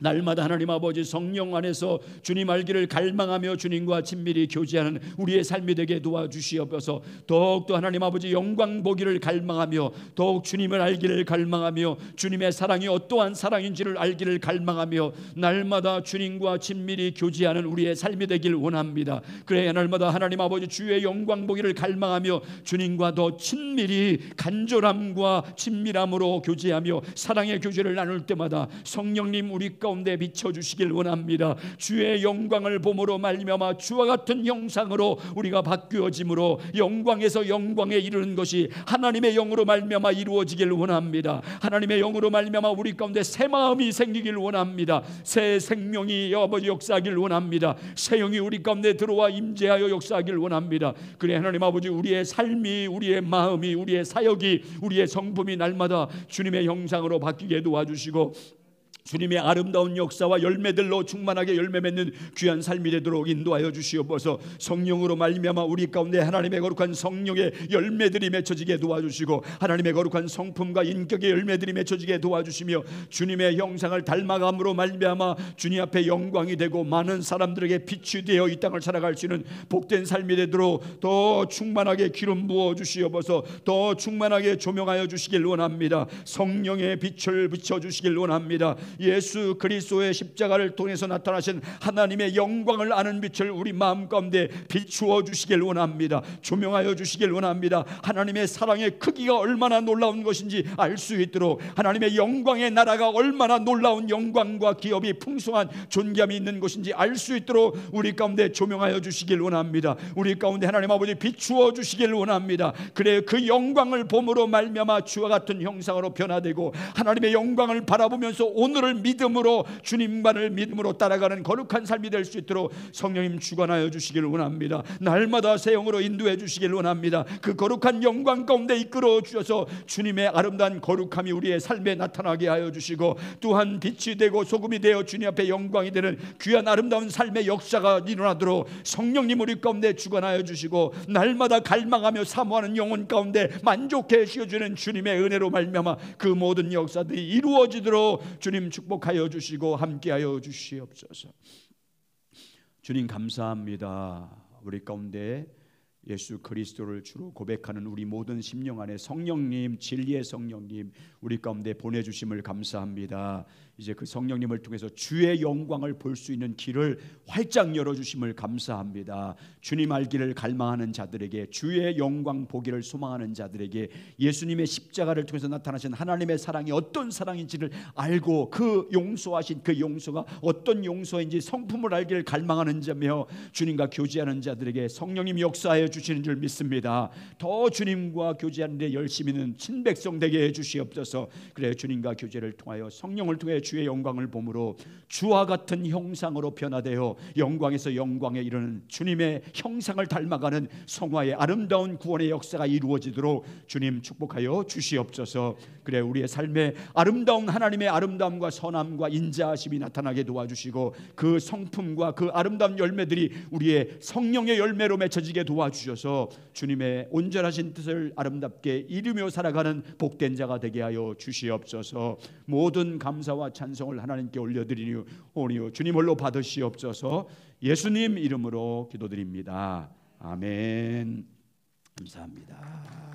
날마다 하나님 아버지 성령 안에서 주님 알기를 갈망하며 주님과 친밀히 교제하는 우리의 삶이 되게 도와주시옵소서. 더욱더 하나님 아버지 영광 보기를 갈망하며 더욱 주님을 알기를 갈망하며 주님의 사랑이 어떠한 사랑인지를 알기를 갈망하며 날마다 주님과 친밀히 교제하는 우리의 삶이 되길 원합니다. 그래야 날마다 하나님 아버지 주의 영광 보기를 갈망하며 주님과 더 친밀히 간절함과 친밀함으로 교제하며 사랑의 교제를 나눌 때마다 성령님 우리 가운데 비춰주시길 원합니다. 주의 영광을 봄으로 말미암아 주와 같은 형상으로 우리가 바뀌어짐으로 영광에서 영광에 이르는 것이 하나님의 영으로 말미암아 이루어지길 원합니다. 하나님의 영으로 말미암아 우리 가운데 새 마음이 생기길 원합니다. 새 생명이 아버지 역사하길 원합니다. 새 영이 우리 가운데 들어와 임재하여 역사하길 원합니다. 그래 하나님 아버지 우리의 삶이 우리의 마음이 우리의 사역이 우리의 성품이 날마다 주님의 형상으로 바뀌게 도와주시고 주님의 아름다운 역사와 열매들로 충만하게 열매 맺는 귀한 삶이 되도록 인도하여 주시옵소서. 성령으로 말미암아 우리 가운데 하나님의 거룩한 성령의 열매들이 맺혀지게 도와주시고 하나님의 거룩한 성품과 인격의 열매들이 맺혀지게 도와주시며 주님의 형상을 닮아감으로 말미암아 주님 앞에 영광이 되고 많은 사람들에게 빛이 되어 이 땅을 살아갈 수 있는 복된 삶이 되도록 더 충만하게 기름 부어 주시옵소서. 더 충만하게 조명하여 주시길 원합니다. 성령의 빛을 비춰주시길 원합니다. 예수 그리스도의 십자가를 통해서 나타나신 하나님의 영광을 아는 빛을 우리 마음 가운데 비추어 주시길 원합니다. 조명하여 주시길 원합니다. 하나님의 사랑의 크기가 얼마나 놀라운 것인지 알 수 있도록, 하나님의 영광의 나라가 얼마나 놀라운 영광과 기업이 풍성한 존귀함이 있는 것인지 알 수 있도록 우리 가운데 조명하여 주시길 원합니다. 우리 가운데 하나님 아버지 비추어 주시길 원합니다. 그래 그 영광을 봄으로 말미암아 주와 같은 형상으로 변화되고 하나님의 영광을 바라보면서 오늘을 믿음으로, 주님만을 믿음으로 따라가는 거룩한 삶이 될 수 있도록 성령님 주관하여 주시길 원합니다. 날마다 새 영으로 인도해 주시길 원합니다. 그 거룩한 영광 가운데 이끌어 주셔서 주님의 아름다운 거룩함이 우리의 삶에 나타나게 하여 주시고, 또한 빛이 되고 소금이 되어 주님 앞에 영광이 되는 귀한 아름다운 삶의 역사가 일어나도록 성령님 우리 가운데 주관하여 주시고, 날마다 갈망하며 사모하는 영혼 가운데 만족해 주시는 주님의 은혜로 말미암아 그 모든 역사들이 이루어지도록 주님 축복하여 주시고 함께하여 주시옵소서. 주님 감사합니다. 우리 가운데 예수 그리스도를 주로 고백하는 우리 모든 심령 안에 성령님, 진리의 성령님 우리 가운데 보내주심을 감사합니다. 이제 그 성령님을 통해서 주의 영광을 볼 수 있는 길을 활짝 열어주심을 감사합니다. 주님 알기를 갈망하는 자들에게, 주의 영광 보기를 소망하는 자들에게 예수님의 십자가를 통해서 나타나신 하나님의 사랑이 어떤 사랑인지를 알고 그 용서하신 그 용서가 어떤 용서인지 성품을 알기를 갈망하는 자며 주님과 교제하는 자들에게 성령님이 역사하여 주시는 줄 믿습니다. 더 주님과 교제하는 데 열심히 있는 친백성 되게 해주시옵소서. 그래 주님과 교제를 통하여 성령을 통해 주의 영광을 보므로 주와 같은 형상으로 변화되어 영광에서 영광에 이르는 주님의 형상을 닮아가는 성화의 아름다운 구원의 역사가 이루어지도록 주님 축복하여 주시옵소서. 그래 우리의 삶에 아름다운 하나님의 아름다움과 선함과 인자하심이 나타나게 도와주시고, 그 성품과 그 아름다운 열매들이 우리의 성령의 열매로 맺혀지게 도와주셔서 주님의 온전하신 뜻을 아름답게 이루며 살아가는 복된 자가 되게 하여 주시옵소서. 모든 감사와 찬송을 하나님께 올려드리니 오니요 주님 홀로 받으시옵소서. 예수님 이름으로 기도드립니다. 아멘. 감사합니다.